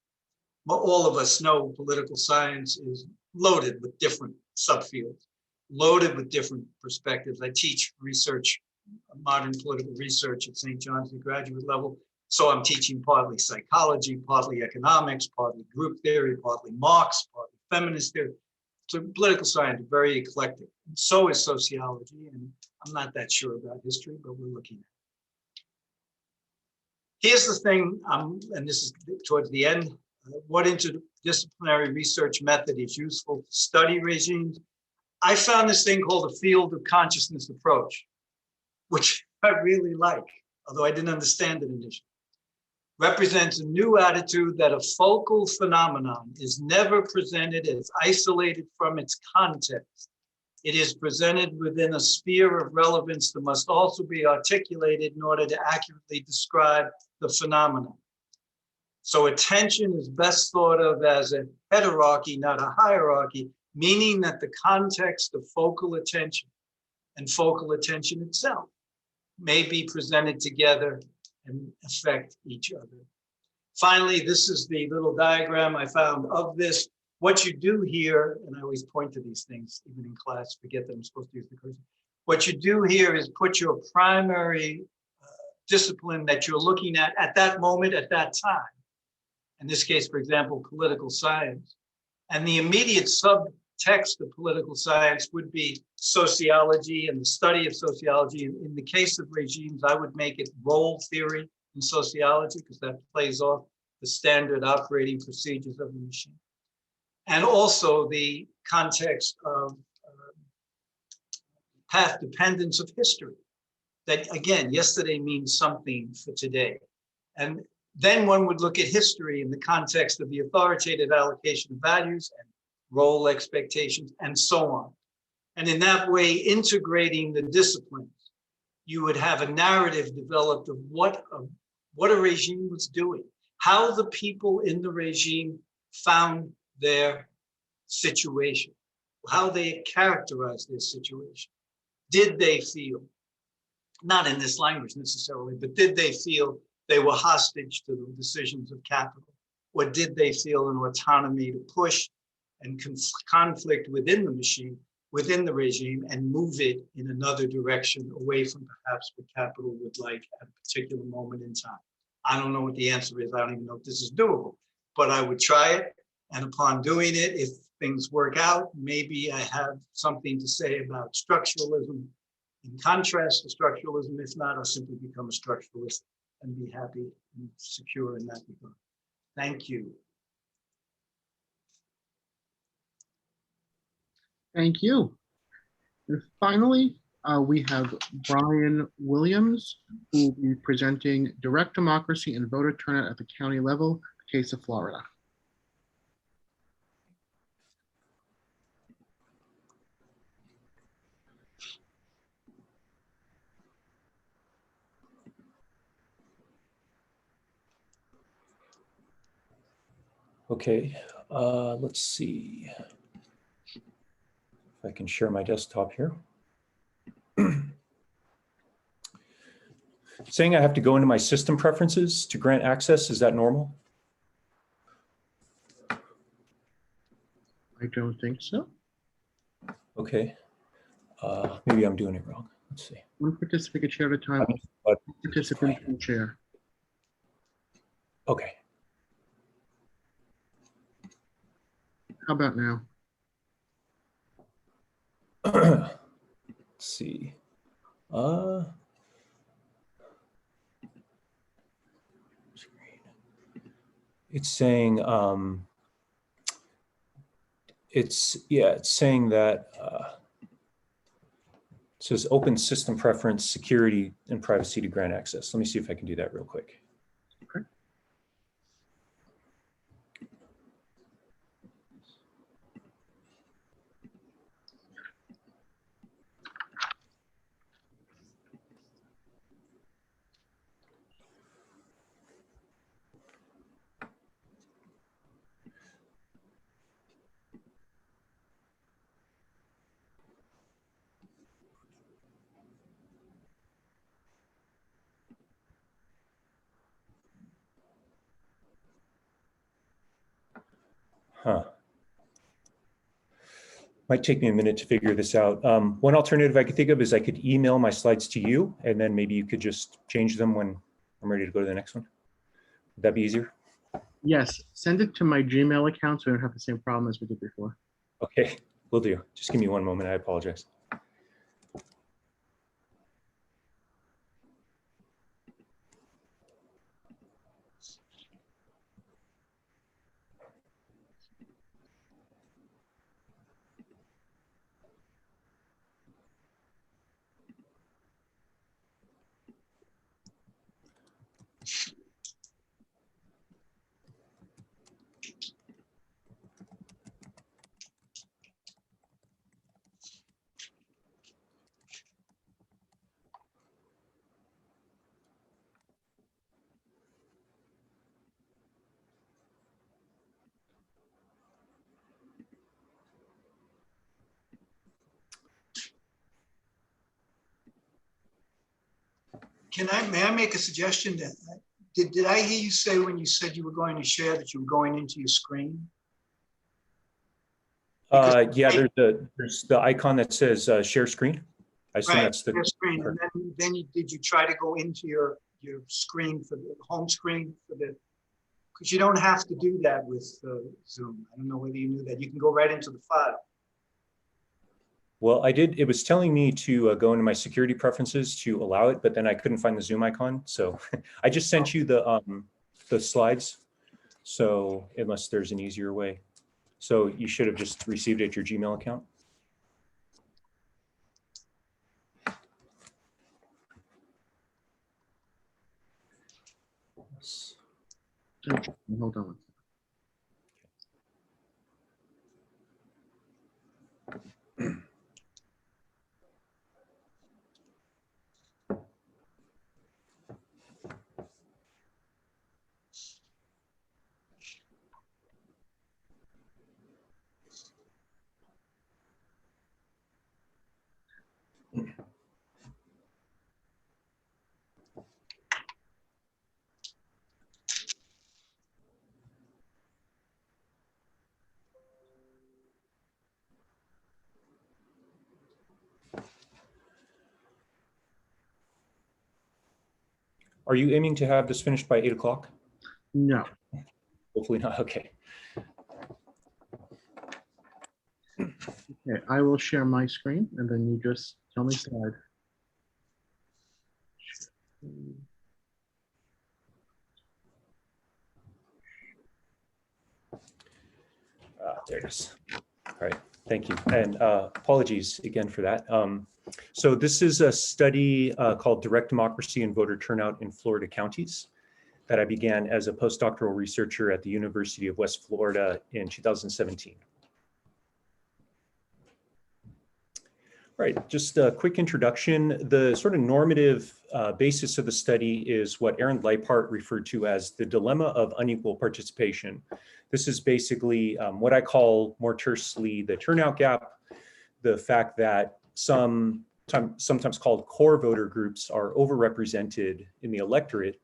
Speaker 4: all of us know political science is loaded with different subfields, loaded with different perspectives. I teach research, modern political research at St. John's at the graduate level. So I'm teaching partly psychology, partly economics, partly group theory, partly Marx, partly feminist theory. So political science is very eclectic. And so is sociology. And I'm not that sure about history, but we're looking at it. Here's the thing, and this is towards the end, what interdisciplinary research method is useful to study regimes? I found this thing called the field of consciousness approach, which I really like, although I didn't understand it initially. Represents a new attitude that a focal phenomenon is never presented as isolated from its context. It is presented within a sphere of relevance that must also be articulated in order to accurately describe the phenomenon. So attention is best thought of as a heterarchy, not a hierarchy, meaning that the context of focal attention and focal attention itself may be presented together and affect each other. Finally, this is the little diagram I found of this. What you do here, and I always point to these things, even in class, forget that I'm supposed to use the cursor. What you do here is put your primary discipline that you're looking at that moment, at that time. In this case, for example, political science. And the immediate subtext of political science would be sociology and the study of sociology. In the case of regimes, I would make it role theory in sociology, because that plays off the standard operating procedures of the machine. And also the context of path dependence of history. That again, yesterday means something for today. And then one would look at history in the context of the authoritative allocation of values and role expectations and so on. And in that way, integrating the disciplines, you would have a narrative developed of what a regime was doing, how the people in the regime found their situation, how they characterized their situation. Did they feel, not in this language necessarily, but did they feel they were hostage to the decisions of capital? Or did they feel an autonomy to push and conflict within the machine, within the regime, and move it in another direction away from perhaps what capital would like at a particular moment in time? I don't know what the answer is. I don't even know if this is doable, but I would try it. And upon doing it, if things work out, maybe I have something to say about structuralism in contrast to structuralism. If not, I'll simply become a structuralist and be happy and secure in that regard. Thank you.
Speaker 1: Thank you. And finally, we have Brian Williams, who will be presenting Direct Democracy and Voter Turnout at the County Level, case of Florida.
Speaker 5: Okay, let's see if I can share my desktop here. Saying I have to go into my system preferences to grant access, is that normal?
Speaker 1: I don't think so.
Speaker 5: Okay, maybe I'm doing it wrong. Let's see.
Speaker 1: One participant can share at a time.
Speaker 5: But,
Speaker 1: Participant can share.
Speaker 5: okay,
Speaker 1: How about now?
Speaker 5: let's see. It's saying, it's saying that it says open system preference, security, and privacy to grant access. Let me see if I can do that real quick.
Speaker 1: Okay.
Speaker 5: Huh. Might take me a minute to figure this out. One alternative I could think of is I could email my slides to you, and then maybe you could just change them when I'm ready to go to the next one. Would that be easier?
Speaker 1: Yes, send it to my Gmail account so I don't have the same problem as we did before.
Speaker 5: Okay, will do. Just give me one moment. I apologize.
Speaker 4: May I make a suggestion that, did I hear you say when you said you were going to share that you were going into your screen?
Speaker 5: Yeah, there's the icon that says share screen. I assume
Speaker 4: Right,
Speaker 5: that's the
Speaker 4: your screen, and then did you try to go into your screen for the home screen for the, because you don't have to do that with Zoom. I don't know whether you knew that. You can go right into the file.
Speaker 5: Well, I did. It was telling me to go into my security preferences to allow it, but then I couldn't find the Zoom icon. So I just sent you the slides. So unless there's an easier way. So you should have just received it at your Gmail account.
Speaker 1: Hold on.
Speaker 5: Are you aiming to have this finished by 8 o'clock?
Speaker 1: No.
Speaker 5: Hopefully not. Okay.
Speaker 1: Okay, I will share my screen and then you just tell me slide.
Speaker 5: There it is. All right. Thank you. And apologies again for that. So this is a study called Direct Democracy and Voter Turnout in Florida Counties that I began as a postdoctoral researcher at the University of West Florida in 2017. All right, just a quick introduction. The sort of normative basis of the study is what Aaron Leipart referred to as the dilemma of unequal participation. This is basically what I call more tersely the turnout gap, the fact that sometimes called core voter groups are overrepresented in the electorate,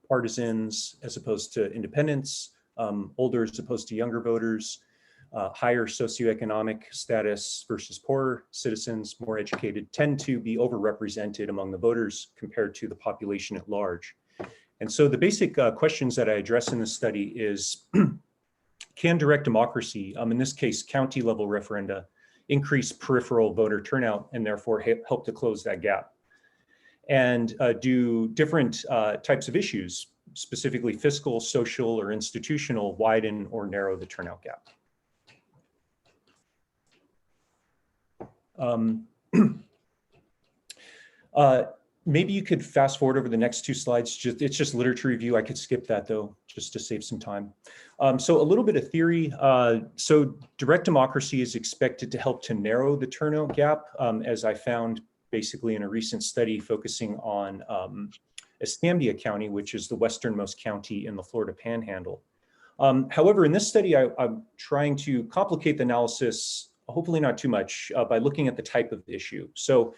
Speaker 5: partisans as opposed to independents, older as opposed to younger voters, higher socioeconomic status versus poorer citizens, more educated, tend to be overrepresented among the voters compared to the population at large. And so the basic questions that I address in this study is, can direct democracy, in this case, county level referenda, increase peripheral voter turnout and therefore help to close that gap? And do different types of issues, specifically fiscal, social, or institutional, widen or narrow the turnout gap? Maybe you could fast forward over the next two slides. It's just literature review. I could skip that though, just to save some time. So a little bit of theory. So direct democracy is expected to help to narrow the turnout gap, as I found basically in a recent study focusing on Escambia County, which is the westernmost county in the Florida Panhandle. However, in this study, I'm trying to complicate the analysis, hopefully not too much, by looking at the type of issue. So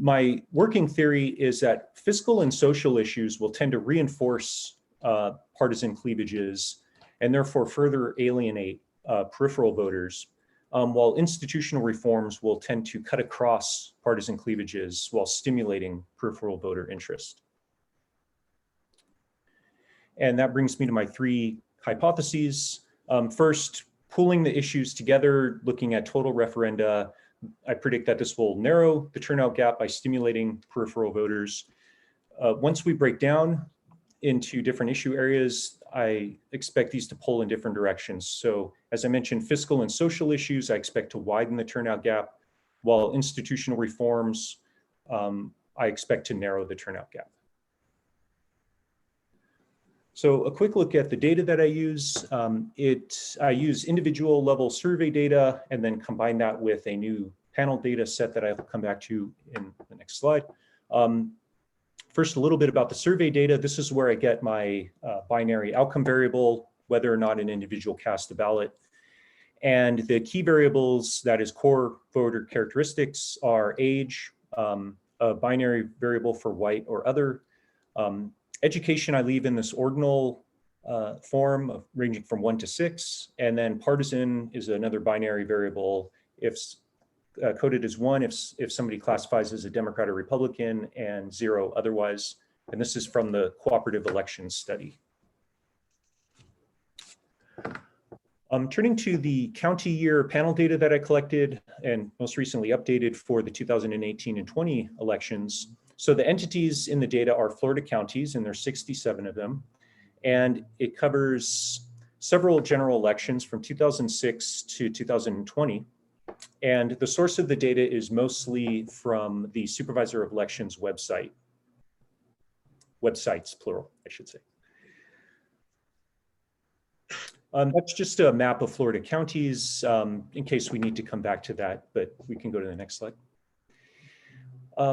Speaker 5: my working theory is that fiscal and social issues will tend to reinforce partisan cleavages, and therefore further alienate peripheral voters, while institutional reforms will tend to cut across partisan cleavages while stimulating peripheral voter interest. And that brings me to my three hypotheses. First, pooling the issues together, looking at total referenda, I predict that this will narrow the turnout gap by stimulating peripheral voters. Once we break down into different issue areas, I expect these to pull in different directions. So as I mentioned, fiscal and social issues, I expect to widen the turnout gap, while institutional reforms, I expect to narrow the turnout gap. So a quick look at the data that I use. I use individual level survey data and then combine that with a new panel data set that I'll come back to in the next slide. First, a little bit about the survey data. This is where I get my binary outcome variable, whether or not an individual cast a ballot. And the key variables, that is core voter characteristics, are age, a binary variable for white or other. Education, I leave in this ordinal form of ranging from 1 to 6. And then partisan is another binary variable, if coded as 1 if somebody classifies as a Democrat or Republican, and 0 otherwise. And this is from the cooperative elections study. Turning to the county year panel data that I collected and most recently updated for the 2018 and 20 elections. So the entities in the data are Florida counties, and there's 67 of them. And it covers several general elections from 2006 to 2020. And the source of the data is mostly from the Supervisor of Elections website. Websites, plural, I should say. That's just a map of Florida counties, in case we need to come back to that, but we can go to the next slide.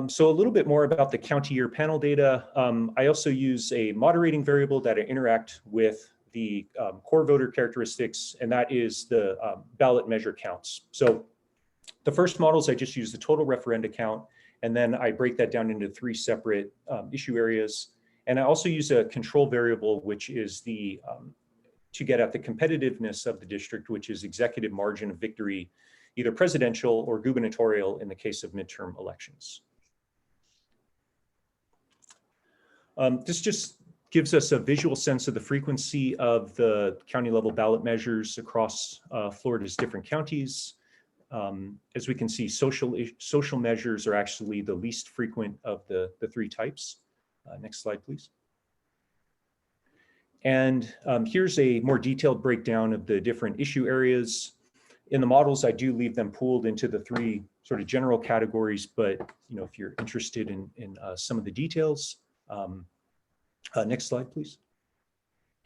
Speaker 5: So a little bit more about the county year panel data. I also use a moderating variable that I interact with the core voter characteristics, and that is the ballot measure counts. So the first models, I just use the total referenda count, and then I break that down into 3 separate issue areas. And I also use a control variable, which is the to get at the competitiveness of the district, which is executive margin of victory, either presidential or gubernatorial in the case of midterm elections. This just gives us a visual sense of the frequency of the county level ballot measures across Florida's different counties. As we can see, social measures are actually the least frequent of the 3 types. Next slide, please. And here's a more detailed breakdown of the different issue areas. In the models, I do leave them pooled into the 3 sort of general categories, but if you're interested in some of the details, next slide, please.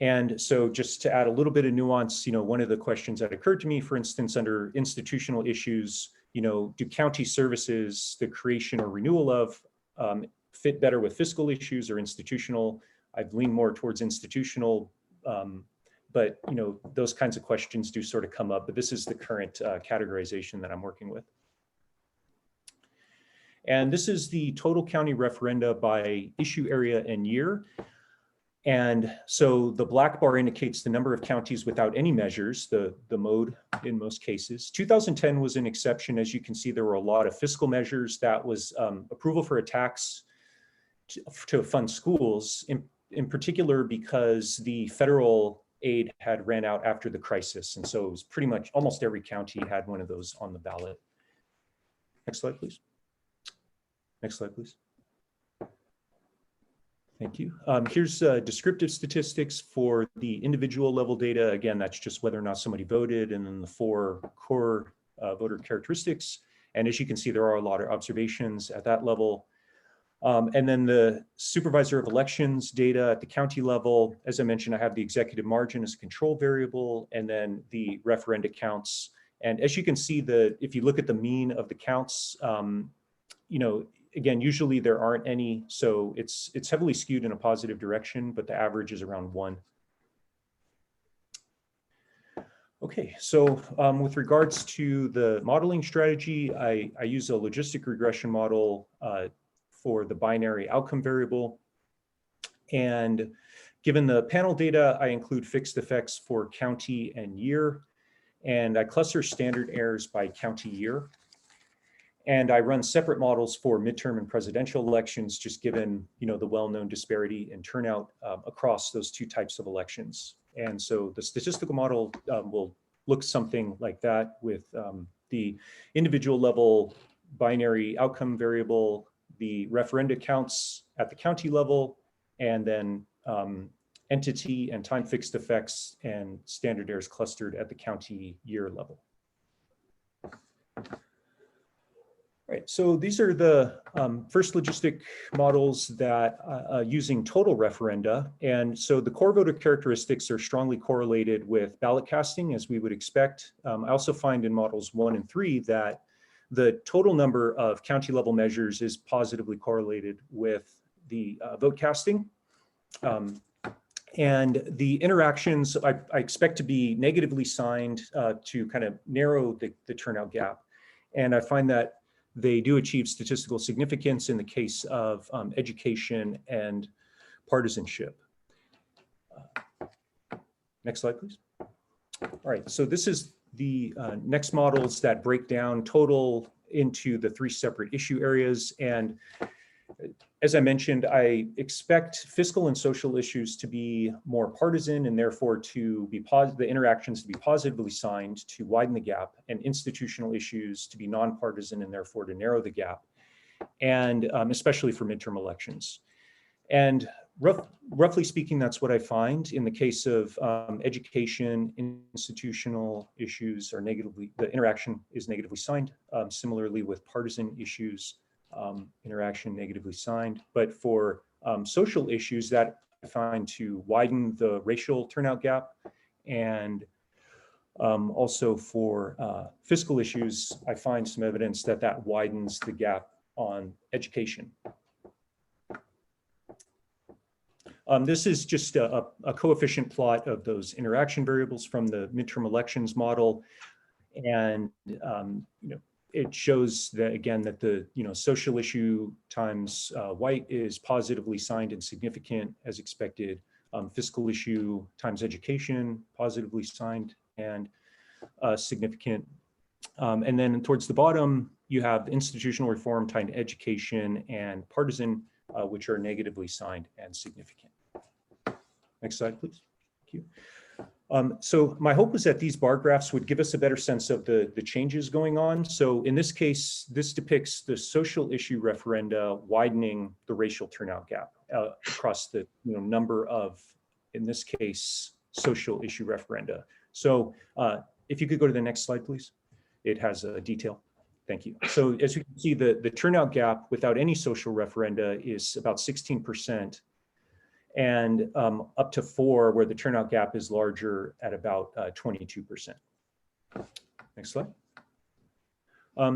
Speaker 5: And so just to add a little bit of nuance, one of the questions that occurred to me, for instance, under institutional issues, do county services, the creation or renewal of, fit better with fiscal issues or institutional? I've leaned more towards institutional, but those kinds of questions do sort of come up, but this is the current categorization that I'm working with. And this is the total county referenda by issue area and year. And so the black bar indicates the number of counties without any measures, the mode in most cases. 2010 was an exception. As you can see, there were a lot of fiscal measures. That was approval for a tax to fund schools, in particular because the federal aid had ran out after the crisis. And so it was pretty much almost every county had one of those on the ballot. Next slide, please. Next slide, please. Thank you. Here's descriptive statistics for the individual level data. Again, that's just whether or not somebody voted, and then the 4 core voter characteristics. And as you can see, there are a lot of observations at that level. And then the Supervisor of Elections data at the county level. As I mentioned, I have the executive margin as a control variable, and then the referenda counts. And as you can see, if you look at the mean of the counts, again, usually there aren't any, so it's heavily skewed in a positive direction, but the average is around 1. Okay, so with regards to the modeling strategy, I use a logistic regression model for the binary outcome variable. And given the panel data, I include fixed effects for county and year, and I cluster standard errors by county year. And I run separate models for midterm and presidential elections, just given the well-known disparity in turnout across those two types of elections. And so the statistical model will look something like that, with the individual level binary outcome variable, the referenda counts at the county level, and then entity and time fixed effects and standard errors clustered at the county year level. Right, so these are the first logistic models that using total referenda. And so the core voter characteristics are strongly correlated with ballot casting, as we would expect. I also find in models 1 and 3 that the total number of county level measures is positively correlated with the vote casting. And the interactions I expect to be negatively signed to kind of narrow the turnout gap. And I find that they do achieve statistical significance in the case of education and partisanship. Next slide, please. All right, so this is the next models that break down total into the 3 separate issue areas. And as I mentioned, I expect fiscal and social issues to be more partisan, and therefore to be the interactions to be positively signed to widen the gap, and institutional issues to be nonpartisan and therefore to narrow the gap, and especially for midterm elections. And roughly speaking, that's what I find in the case of education. Institutional issues are the interaction is negatively signed. Similarly with partisan issues, interaction negatively signed. But for social issues, that I find to widen the racial turnout gap, and also for fiscal issues, I find some evidence that widens the gap on education. This is just a coefficient plot of those interaction variables from the midterm elections model. And it shows that, again, that the social issue times white is positively signed and significant as expected. Fiscal issue times education, positively signed and significant. And then towards the bottom, you have institutional reform timed education and partisan, which are negatively signed and significant. Next slide, please. Thank you. So my hope was that these bar graphs would give us a better sense of the changes going on. So in this case, this depicts the social issue referenda widening the racial turnout gap across the number of, in this case, social issue referenda. So if you could go to the next slide, please. It has a detail. Thank you. So as you can see, the turnout gap without any social referenda is about 16%. And up to 4, where the turnout gap is larger at about 22%. Next slide.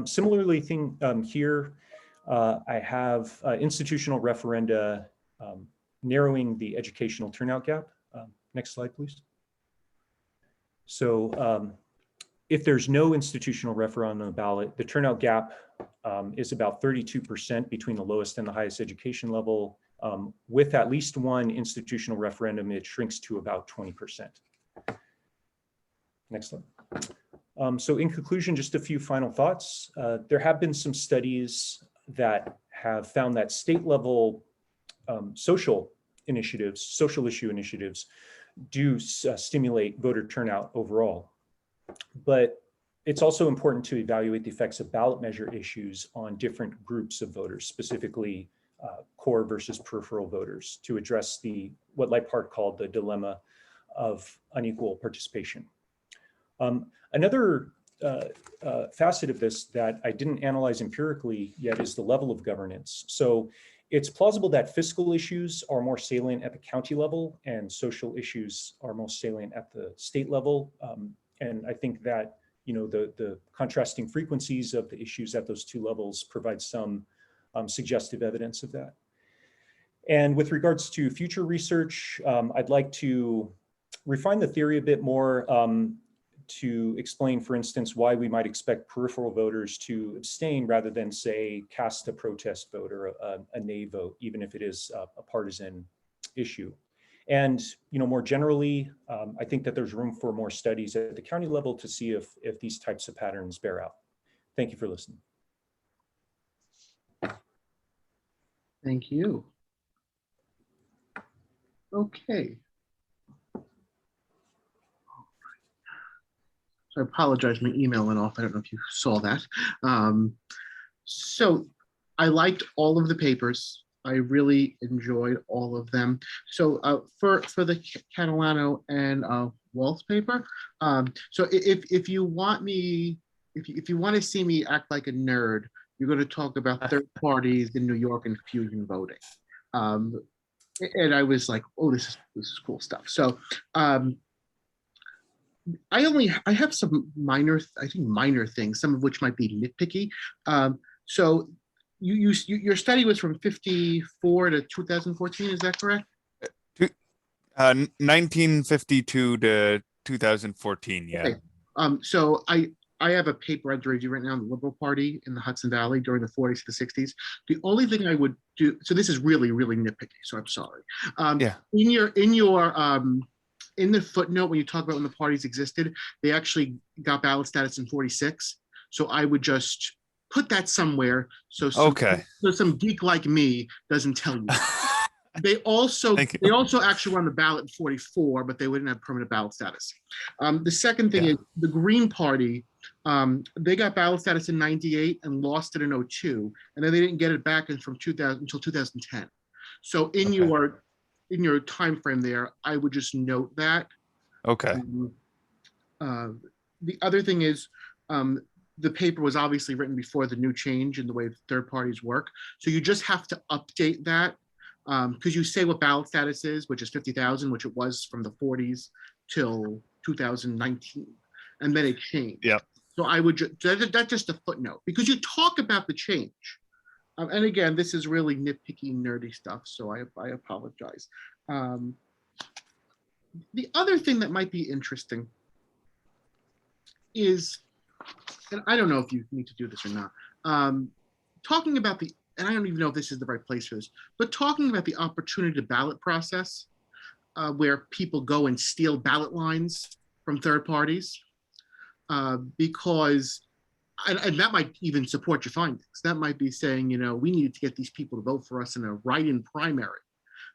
Speaker 5: Similarly, here, I have institutional referenda narrowing the educational turnout gap. Next slide, please. So if there's no institutional referendum on the ballot, the turnout gap is about 32% between the lowest and the highest education level. With at least one institutional referendum, it shrinks to about 20%. Next slide. So in conclusion, just a few final thoughts. There have been some studies that have found that state level social issue initiatives do stimulate voter turnout overall. But it's also important to evaluate the effects of ballot measure issues on different groups of voters, specifically core versus peripheral voters, to address what Leipart called the dilemma of unequal participation. Another facet of this that I didn't analyze empirically yet is the level of governance. So it's plausible that fiscal issues are more salient at the county level and social issues are most salient at the state level. And I think that the contrasting frequencies of the issues at those two levels provide some suggestive evidence of that. And with regards to future research, I'd like to refine the theory a bit more to explain, for instance, why we might expect peripheral voters to abstain rather than, say, cast a protest vote or a nay vote, even if it is a partisan issue. And more generally, I think that there's room for more studies at the county level to see if these types of patterns bear out. Thank you for listening.
Speaker 1: Thank you. Okay. So I apologize, my email went off. I don't know if you saw that. So I liked all of the papers. I really enjoyed all of them. So for the Catalano and Waltz paper, so if you want me, if you want to see me act like a nerd, you're going to talk about third parties in New York and fusion voting. And I was like, oh, this is cool stuff. So I have some minor things, some of which might be nitpicky. So your study was from 54 to 2014, is that correct?
Speaker 2: 1952 to 2014, yeah.
Speaker 1: Okay. So I have a paper I'd read you right now on the Liberal Party in the Hudson Valley during the 40s to the 60s. The only thing I would do, so this is really, really nitpicky, so I'm sorry.
Speaker 2: Yeah.
Speaker 1: In the footnote, when you talk about when the parties existed, they actually got ballot status in 46. So I would just put that somewhere so some geek like me doesn't tell you. They also actually were on the ballot in 44, but they wouldn't have permanent ballot status. The second thing is the Green Party. They got ballot status in 98 and lost it in 02, and then they didn't get it back from 2000 until 2010. So in your time frame there, I would just note that.
Speaker 2: Okay.
Speaker 1: The other thing is the paper was obviously written before the new change in the way third parties work. So you just have to update that because you say what ballot status is, which is 50,000, which it was from the 40s till 2019. And then it changed.
Speaker 2: Yeah.
Speaker 1: So I would that's just a footnote because you talk about the change. And again, this is really nitpicky, nerdy stuff, so I apologize. The other thing that might be interesting is, and I don't know if you need to do this or not, talking about and I don't even know if this is the right place for this, but talking about the opportunity to ballot process, where people go and steal ballot lines from third parties, because and that might even support your findings. That might be saying, we need to get these people to vote for us in a write-in primary.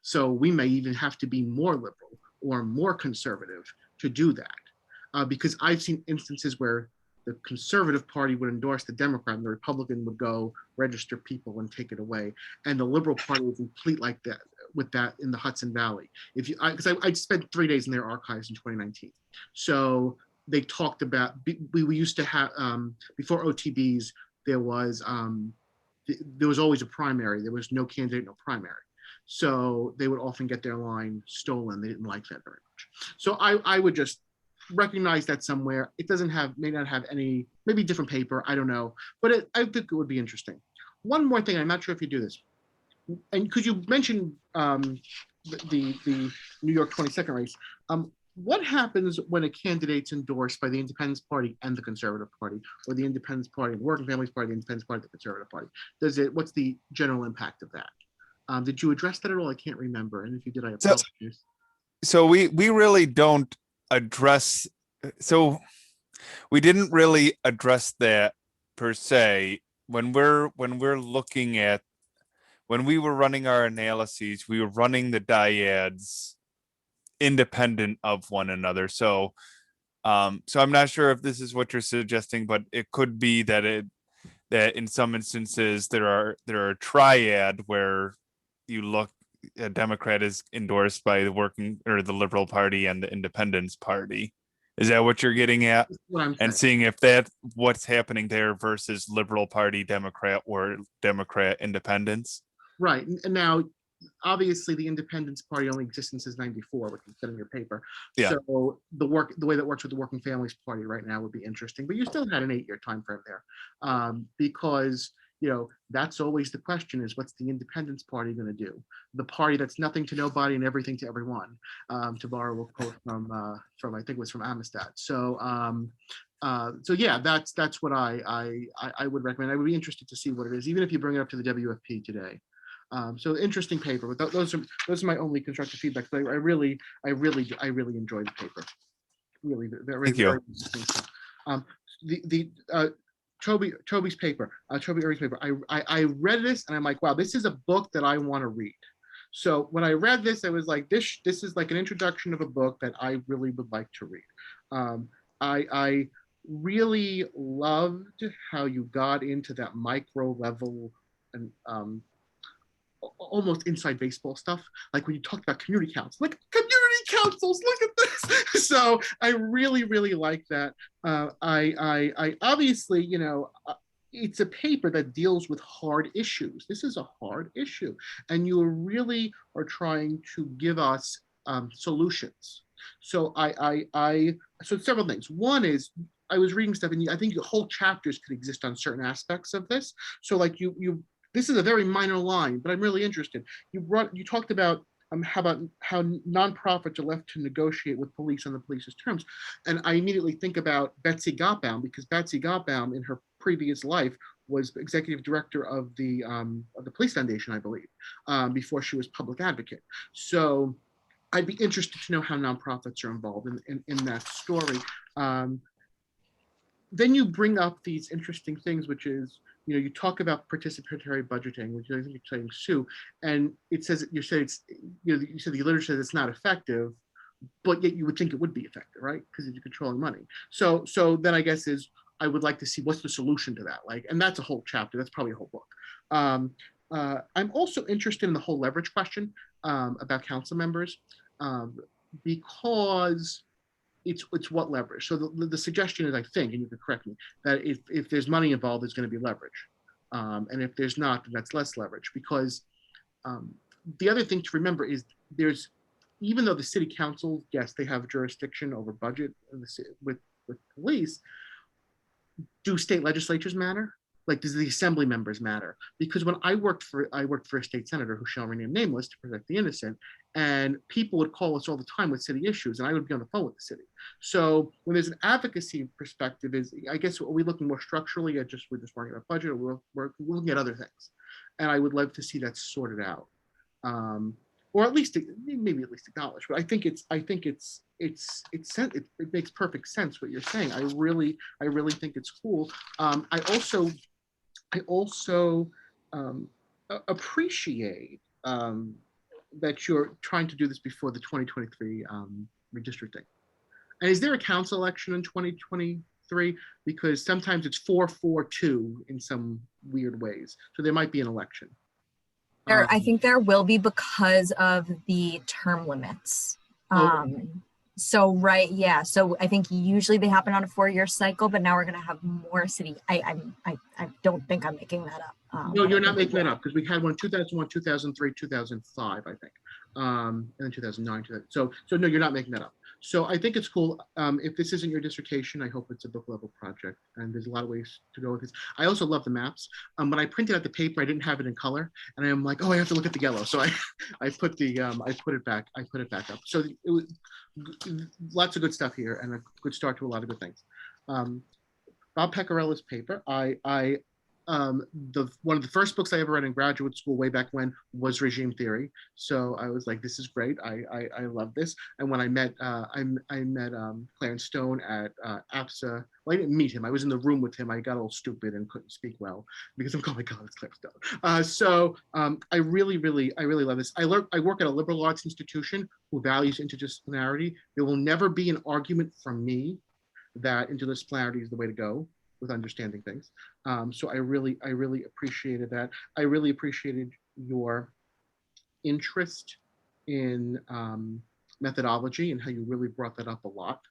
Speaker 1: So we may even have to be more liberal or more conservative to do that. Because I've seen instances where the Conservative Party would endorse the Democrat and the Republican would go register people and take it away. And the Liberal Party would complete like that with that in the Hudson Valley. Because I spent 3 days in their archives in 2019. So they talked about, we used to have, before OTBs, there was always a primary. There was no candidate, no primary. So they would often get their line stolen. They didn't like that very much. So I would just recognize that somewhere. It may not have any, maybe different paper, I don't know. But I think it would be interesting. One more thing, I'm not sure if you do this. And could you mention the New York 22nd race? What happens when a candidate's endorsed by the Independence Party and the Conservative Party, or the Independence Party, the Working Families Party, the Independence Party, the Conservative Party? What's the general impact of that? Did you address that at all? I can't remember. And if you did, I apologize.
Speaker 2: So we really don't address. So we didn't really address that per se when we're looking at, when we were running our analyses, we were running the dyads independent of one another. So I'm not sure if this is what you're suggesting, but it could be that that in some instances there are a triad where you look, a Democrat is endorsed by the Working or the Liberal Party and the Independence Party. Is that what you're getting at? And seeing if what's happening there versus Liberal Party Democrat or Democrat Independence?
Speaker 1: Right. And now, obviously, the Independence Party only existed since '94, which is in your paper.
Speaker 2: Yeah.
Speaker 1: So the way that works with the Working Families Party right now would be interesting. But you still had an 8-year time frame there, because that's always the question: is what's the Independence Party going to do? The party that's nothing to nobody and everything to everyone, to borrow a quote from I think it was from Amistad. So yeah, that's what I would recommend. I would be interested to see what it is, even if you bring it up to the WFP today. So interesting paper, but those are my only constructive feedback. But I really enjoyed the paper. Really, very,
Speaker 2: Thank you.
Speaker 1: very interesting stuff. Toby's paper, Toby Uri's paper. I read this and I'm like, wow, this is a book that I want to read. So when I read this, I was like, this is like an introduction of a book that I really would like to read. I really loved how you got into that micro level and almost inside baseball stuff. Like when you talked about community councils, like community councils, look at this. So I really like that. I obviously, it's a paper that deals with hard issues. This is a hard issue, and you really are trying to give us solutions. So so several things. One is I was reading stuff, and I think whole chapters could exist on certain aspects of this. So like this is a very minor line, but I'm really interested. You talked about how nonprofits are left to negotiate with police on the police's terms, and I immediately think about Betsy Gottbaum, because Betsy Gottbaum in her previous life was executive director of the Police Foundation, I believe, before she was public advocate. So I'd be interested to know how nonprofits are involved in that story. Then you bring up these interesting things, which is, you talk about participatory budgeting, which I think you're saying, Sue, and it says, you said you said the literature says it's not effective, but yet you would think it would be effective, right? Because you're controlling money. So then I guess I would like to see what's the solution to that, and that's a whole chapter. That's probably a whole book. I'm also interested in the whole leverage question about council members, because it's what leverage. So the suggestion is, I think, and you can correct me, that if there's money involved, there's going to be leverage. And if there's not, then that's less leverage. Because the other thing to remember is even though the city council, yes, they have jurisdiction over budget with police, do state legislatures matter? Like, does the assembly members matter? Because when I worked for a state senator who shall remain nameless to protect the innocent, and people would call us all the time with city issues, and I would be on the phone with the city. So when there's an advocacy perspective, I guess, are we looking more structurally at we're just worrying about budget, or we're looking at other things? And I would love to see that sorted out, or at least maybe acknowledged. But I think it makes perfect sense what you're saying. I really think it's cool. I also appreciate that you're trying to do this before the 2023 redistricting. And is there a council election in 2023? Because sometimes it's 4-4-2 in some weird ways. So there might be an election.
Speaker 3: I think there will be, because of the term limits. So right, yeah. So I think usually they happen on a 4-year cycle, but now we're going to have more city. I don't think I'm making that up.
Speaker 1: No, you're not making that up, because we had one 2001, 2003, 2005, I think, and then 2009. So no, you're not making that up. So I think it's cool. If this isn't your dissertation, I hope it's a book level project, and there's a lot of ways to go with this. I also love the maps. When I printed out the paper, I didn't have it in color, and I'm like, oh, I have to look at the yellow. So I put it back up. So it was lots of good stuff here, and a good start to a lot of good things. Bob Peccarella's paper, one of the first books I ever read in graduate school way back when was Regime Theory. So I was like, this is great. I love this. And when I met Clarence Stone at APSA, well, I didn't meet him. I was in the room with him. I got all stupid and couldn't speak well because I'm going, oh my God, it's Clarence Stone. I really love this. I work at a liberal arts institution who values interdisciplinarity. There will never be an argument from me that interdisciplinarity is the way to go with understanding things. So I really appreciated that. I really appreciated your interest in methodology and how you really brought that up a lot,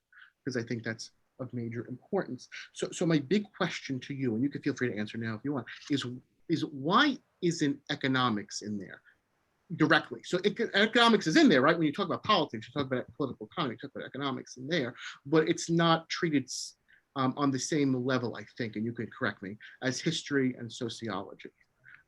Speaker 1: because I think that's of major importance. So my big question to you, and you can feel free to answer now if you want, is why isn't economics in there directly? So economics is in there, right? When you talk about politics, you talk about political economy, you talk about economics in there, but it's not treated on the same level, I think, and you can correct me, as history and sociology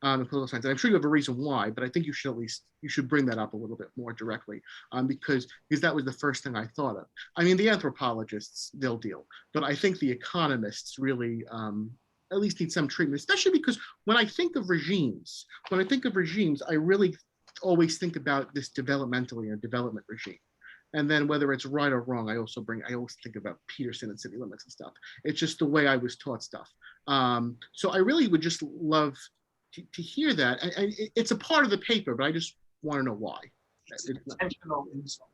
Speaker 1: and political science. And I'm sure you have a reason why, but I think you should bring that up a little bit more directly, because that was the first thing I thought of. I mean, the anthropologists, they'll deal, but I think the economists really at least need some treatment, especially because when I think of regimes, I really always think about this developmentally, a development regime. And then whether it's right or wrong, I always think about Peterson and city limits and stuff. It's just the way I was taught stuff. So I really would just love to hear that. And it's a part of the paper, but I just want to know why.
Speaker 4: It's an intentional insult.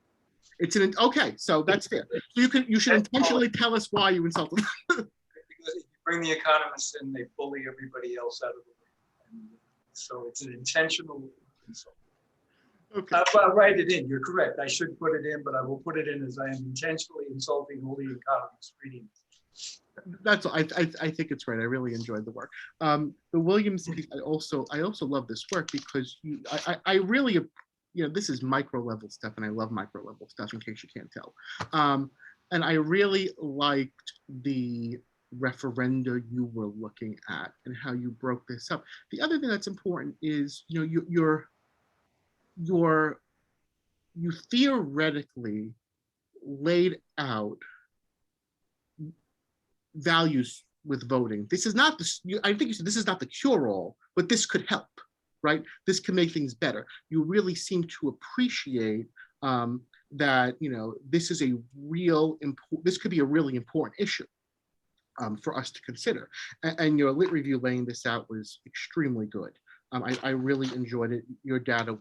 Speaker 1: Okay, so that's fair. So you should intentionally tell us why you insulted them.
Speaker 4: Because if you bring the economists in, they bully everybody else out of the way. And so it's an intentional insult.
Speaker 1: Okay.
Speaker 4: I'll write it in. You're correct. I should put it in, but I will put it in as I am intentionally insulting all the economists reading.
Speaker 1: That's all. I think it's right. I really enjoyed the work. The Williams piece, I also love this work because I really, this is micro level stuff, and I love micro level stuff in case you can't tell. And I really liked the referenda you were looking at and how you broke this up. The other thing that's important is, you theoretically laid out values with voting. This is not I think you said this is not the cure-all, but this could help, right? This can make things better. You really seem to appreciate that, this is this could be a really important issue for us to consider. And your lit review laying this out was extremely good. I really enjoyed it. Your data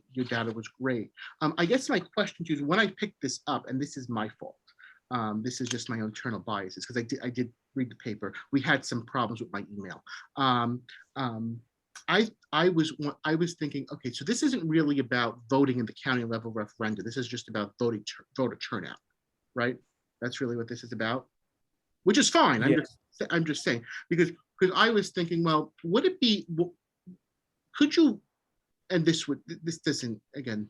Speaker 1: was great. I guess my question to you is, when I picked this up, and this is my fault, this is just my internal biases, because I did read the paper. We had some problems with my email. I was thinking, okay, so this isn't really about voting in the county level referenda. This is just about voter turnout, right? That's really what this is about, which is fine.
Speaker 5: Yeah.
Speaker 1: I'm just saying, because I was thinking, well, would it be, could you, and this doesn't, again,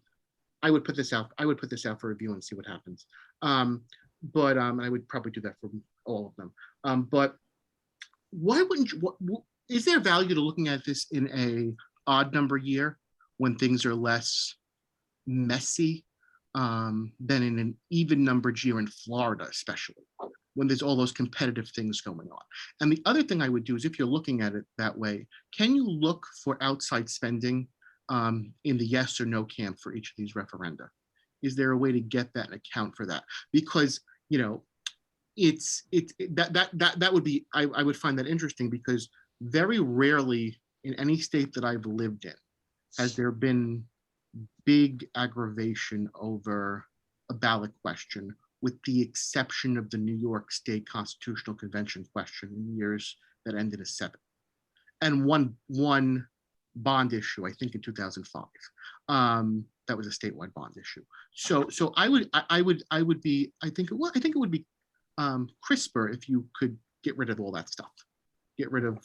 Speaker 1: I would put this out for review and see what happens. But I would probably do that for all of them. But why wouldn't you, is there value to looking at this in a odd number year when things are less messy than in an even numbered year in Florida, especially when there's all those competitive things going on? And the other thing I would do is, if you're looking at it that way, can you look for outside spending in the yes or no camp for each of these referenda? Is there a way to get that and account for that? Because, that would be, I would find that interesting, because very rarely in any state that I've lived in has there been big aggravation over a ballot question, with the exception of the New York State Constitutional Convention question in years that ended as 7. And one bond issue, I think in 2005. That was a statewide bond issue. So I think it would be crisper if you could get rid of all that stuff. Get rid of,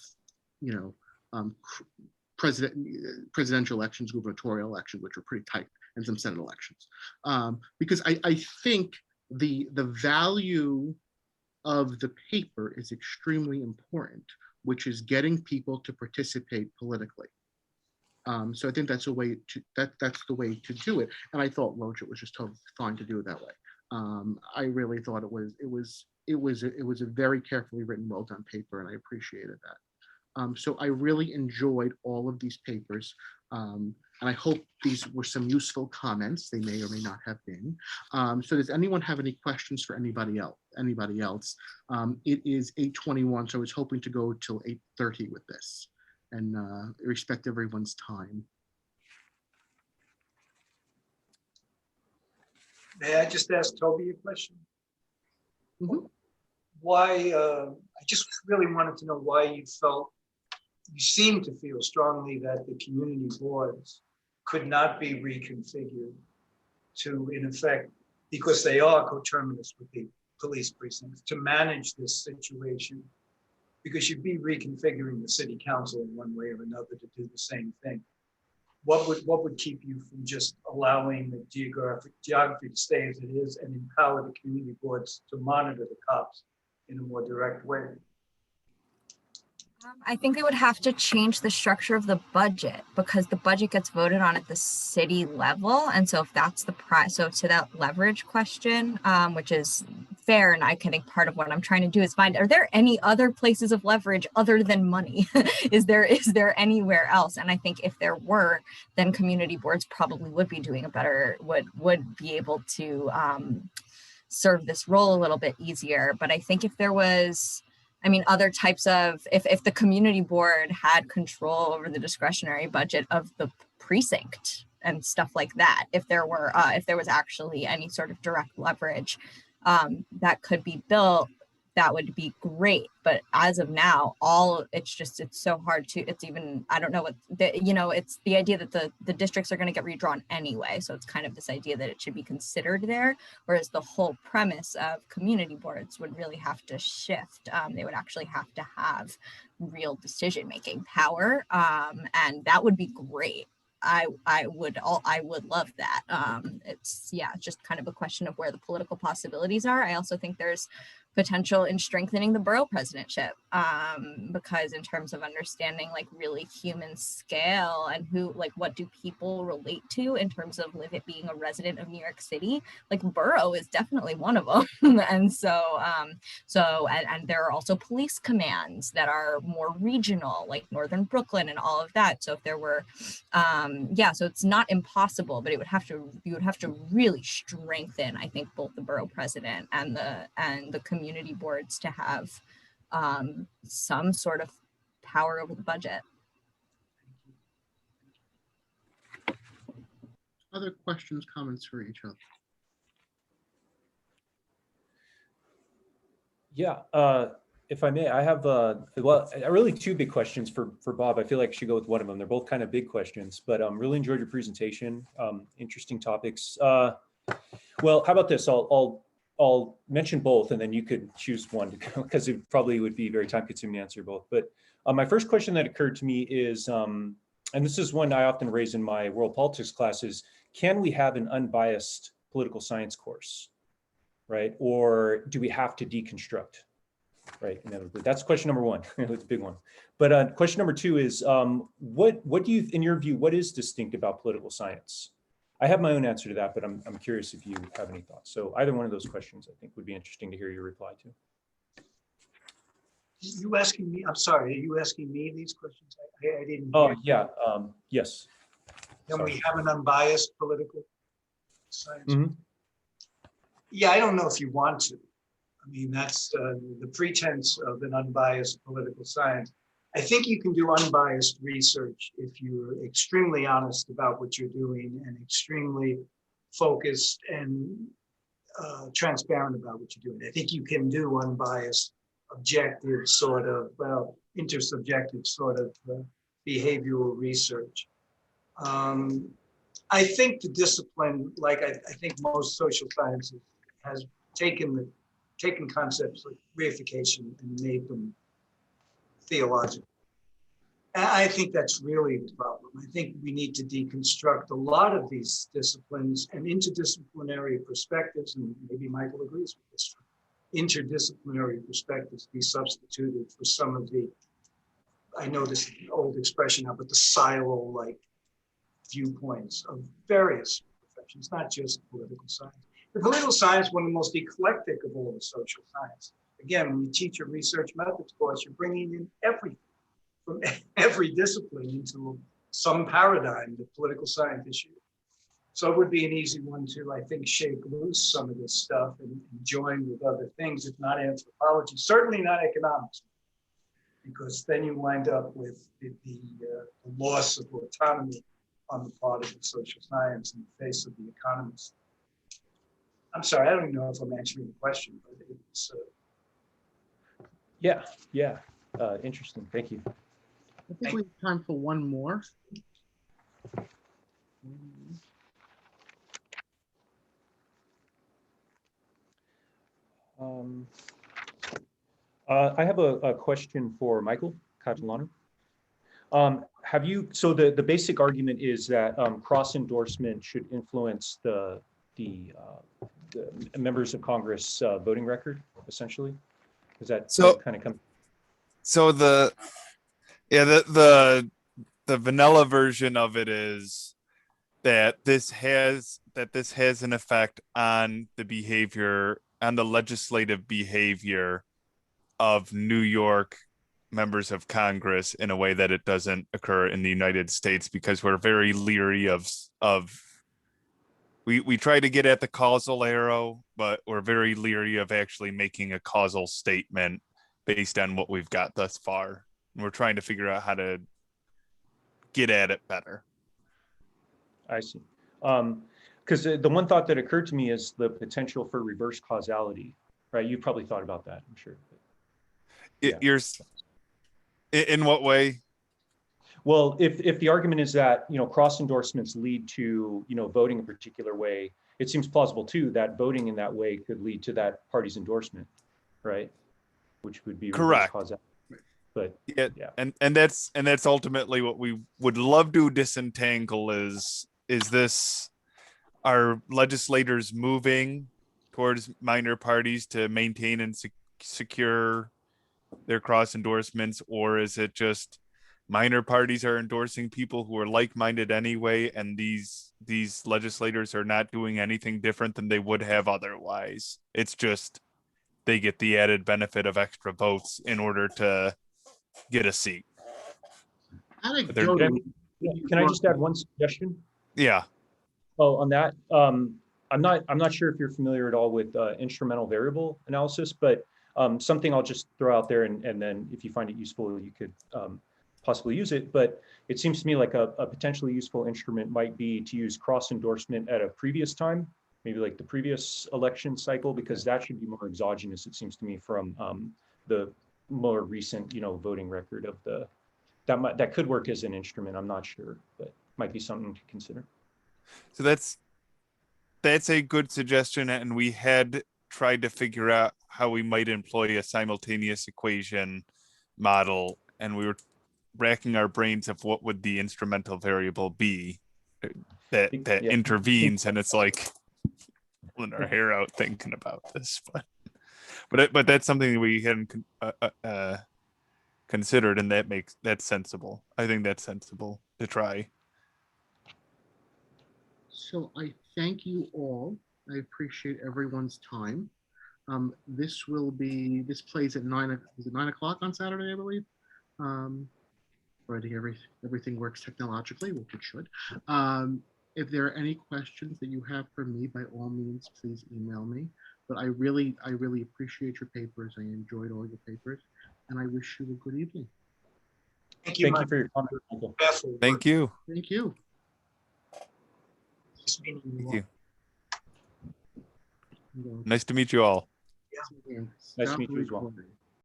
Speaker 1: presidential elections, gubernatorial elections, which are pretty tight, and some Senate elections. Because I think the value of the paper is extremely important, which is getting people to participate politically. So I think that's a way to that's the way to do it. And I thought Loja was just totally fine to do it that way. I really thought it was a very carefully written, well done paper, and I appreciated that. So I really enjoyed all of these papers. And I hope these were some useful comments. They may or may not have been. So does anyone have any questions for anybody else? It is 8:21, so I was hoping to go till 8:30 with this, and respect everyone's time.
Speaker 4: May I just ask Toby a question?
Speaker 1: Mhm.
Speaker 4: Why, I just really wanted to know why you seem to feel strongly that the community boards could not be reconfigured to, in effect, because they are coterminous with the police precincts, to manage this situation, because you'd be reconfiguring the city council in one way or another to do the same thing. What would keep you from just allowing the geography to stay as it is and empower the community boards to monitor the cops in a more direct way?
Speaker 3: I think they would have to change the structure of the budget, because the budget gets voted on at the city level. And so if that's the price, so to that leverage question, which is fair. And I think part of what I'm trying to do is find, are there any other places of leverage other than money? is there anywhere else? And I think if there were, then community boards probably would be doing a better, would be able to serve this role a little bit easier. But I think if there was, I mean, other types of, if the community board had control over the discretionary budget of the precinct and stuff like that, if there was actually any sort of direct leverage that could be built, that would be great. But as of now, it's so hard to, it's even, I don't know what, it's the idea that the districts are going to get redrawn anyway. So it's kind of this idea that it should be considered there, whereas the whole premise of community boards would really have to shift. They would actually have to have real decision-making power. And that would be great. I would love that. It's just kind of a question of where the political possibilities are. I also think there's potential in strengthening the borough presidentship, because in terms of understanding like really human scale and what do people relate to in terms of being a resident of New York City, like borough is definitely one of them. And so and there are also police commands that are more regional, like Northern Brooklyn and all of that. So if there were so it's not impossible, but you would have to really strengthen, I think, both the borough president and the community boards to have some sort of power over the budget.
Speaker 1: Other questions, comments for each other?
Speaker 5: Yeah, if I may, I have really two big questions for Bob. I feel like I should go with one of them. They're both kind of big questions, but really enjoyed your presentation. Interesting topics. Well, how about this? I'll mention both, and then you could choose one because it probably would be very time consuming to answer both. But my first question that occurred to me is, and this is one I often raise in my world politics classes, can we have an unbiased political science course, right? Or do we have to deconstruct, right? That's question number one. It's a big one. But question number two is, what do you, in your view, what is distinct about political science? I have my own answer to that, but I'm curious if you have any thoughts. So either one of those questions I think would be interesting to hear your reply to.
Speaker 4: You asking me? I'm sorry. Are you asking me these questions? I didn't.
Speaker 5: Oh yeah. Yes.
Speaker 4: Can we have an unbiased political science?
Speaker 5: Mm-hmm.
Speaker 4: Yeah, I don't know if you want to. I mean, that's the pretense of an unbiased political science. I think you can do unbiased research if you're extremely honest about what you're doing and extremely focused and transparent about what you're doing. I think you can do unbiased, objective sort of, intersubjective sort of behavioral research. I think the discipline, like I think most social sciences, has taken concepts like reification and made them theological. And I think that's really the problem. I think we need to deconstruct a lot of these disciplines and interdisciplinary perspectives, and maybe Michael agrees with this, interdisciplinary perspectives be substituted for some of the, I know this is an old expression now, but the silo-like viewpoints of various professions, not just political science. The political science is one of the most eclectic of all the social sciences. Again, when you teach a research methods course, you're bringing in everything from every discipline into some paradigm that political science issue. So it would be an easy one to, I think, shake loose some of this stuff and join with other things, if not anthropology, certainly not economics, because then you wind up with the loss of autonomy on the part of the social science in the face of the economists. I'm sorry, I don't even know if I'm answering the question, but it's
Speaker 5: yeah, interesting. Thank you.
Speaker 1: I think we have time for one more.
Speaker 5: I have a question for Michael Catalano. Have you, so the basic argument is that cross endorsement should influence the members of Congress voting record, essentially? Is that
Speaker 2: so
Speaker 5: kind of come?
Speaker 2: So the vanilla version of it is that this has an effect on the behavior on the legislative behavior of New York members of Congress in a way that it doesn't occur in the United States, because we're very leery of we try to get at the causal arrow, but we're very leery of actually making a causal statement based on what we've got thus far. And we're trying to figure out how to get at it better.
Speaker 5: I see. Because the one thought that occurred to me is the potential for reverse causality, right? You've probably thought about that, I'm sure. Yeah.
Speaker 2: In what way?
Speaker 5: Well, if the argument is that, cross endorsements lead to, voting a particular way, it seems plausible too that voting in that way could lead to that party's endorsement, right? Which would be
Speaker 2: Correct.
Speaker 5: reverse causality. But
Speaker 2: yeah. And that's ultimately what we would love to disentangle is this, are legislators moving towards minor parties to maintain and secure their cross endorsements, or is it just minor parties are endorsing people who are like-minded anyway, and these legislators are not doing anything different than they would have otherwise? It's just they get the added benefit of extra votes in order to get a seat.
Speaker 1: Anecdotally,
Speaker 5: can I just add one suggestion?
Speaker 2: Yeah.
Speaker 5: Oh, on that, I'm not sure if you're familiar at all with instrumental variable analysis, but something I'll just throw out there, and then if you find it useful, you could possibly use it. But it seems to me like a potentially useful instrument might be to use cross endorsement at a previous time, maybe like the previous election cycle, because that should be more exogenous, it seems to me, from the more recent, voting record of that could work as an instrument. I'm not sure, but might be something to consider.
Speaker 2: So that's a good suggestion, and we had tried to figure out how we might employ a simultaneous equation model, and we were racking our brains of what would the instrumental variable be that intervenes, and it's like pulling our hair out thinking about this, but that's something that we hadn't considered, and that's sensible. I think that's sensible to try.
Speaker 1: So I thank you all. I appreciate everyone's time. This plays at 9 o'clock on Saturday, I believe. Already everything works technologically, which it should. If there are any questions that you have for me, by all means, please email me. But I really appreciate your papers. I enjoyed all your papers, and I wish you a good evening.
Speaker 4: Thank you,
Speaker 5: Thank you for your comment, Michael.
Speaker 2: Thank you.
Speaker 1: Thank you.
Speaker 2: Thank you. Nice to meet you all.
Speaker 1: Yeah.
Speaker 5: Nice to meet you as well.
Speaker 1: Recording.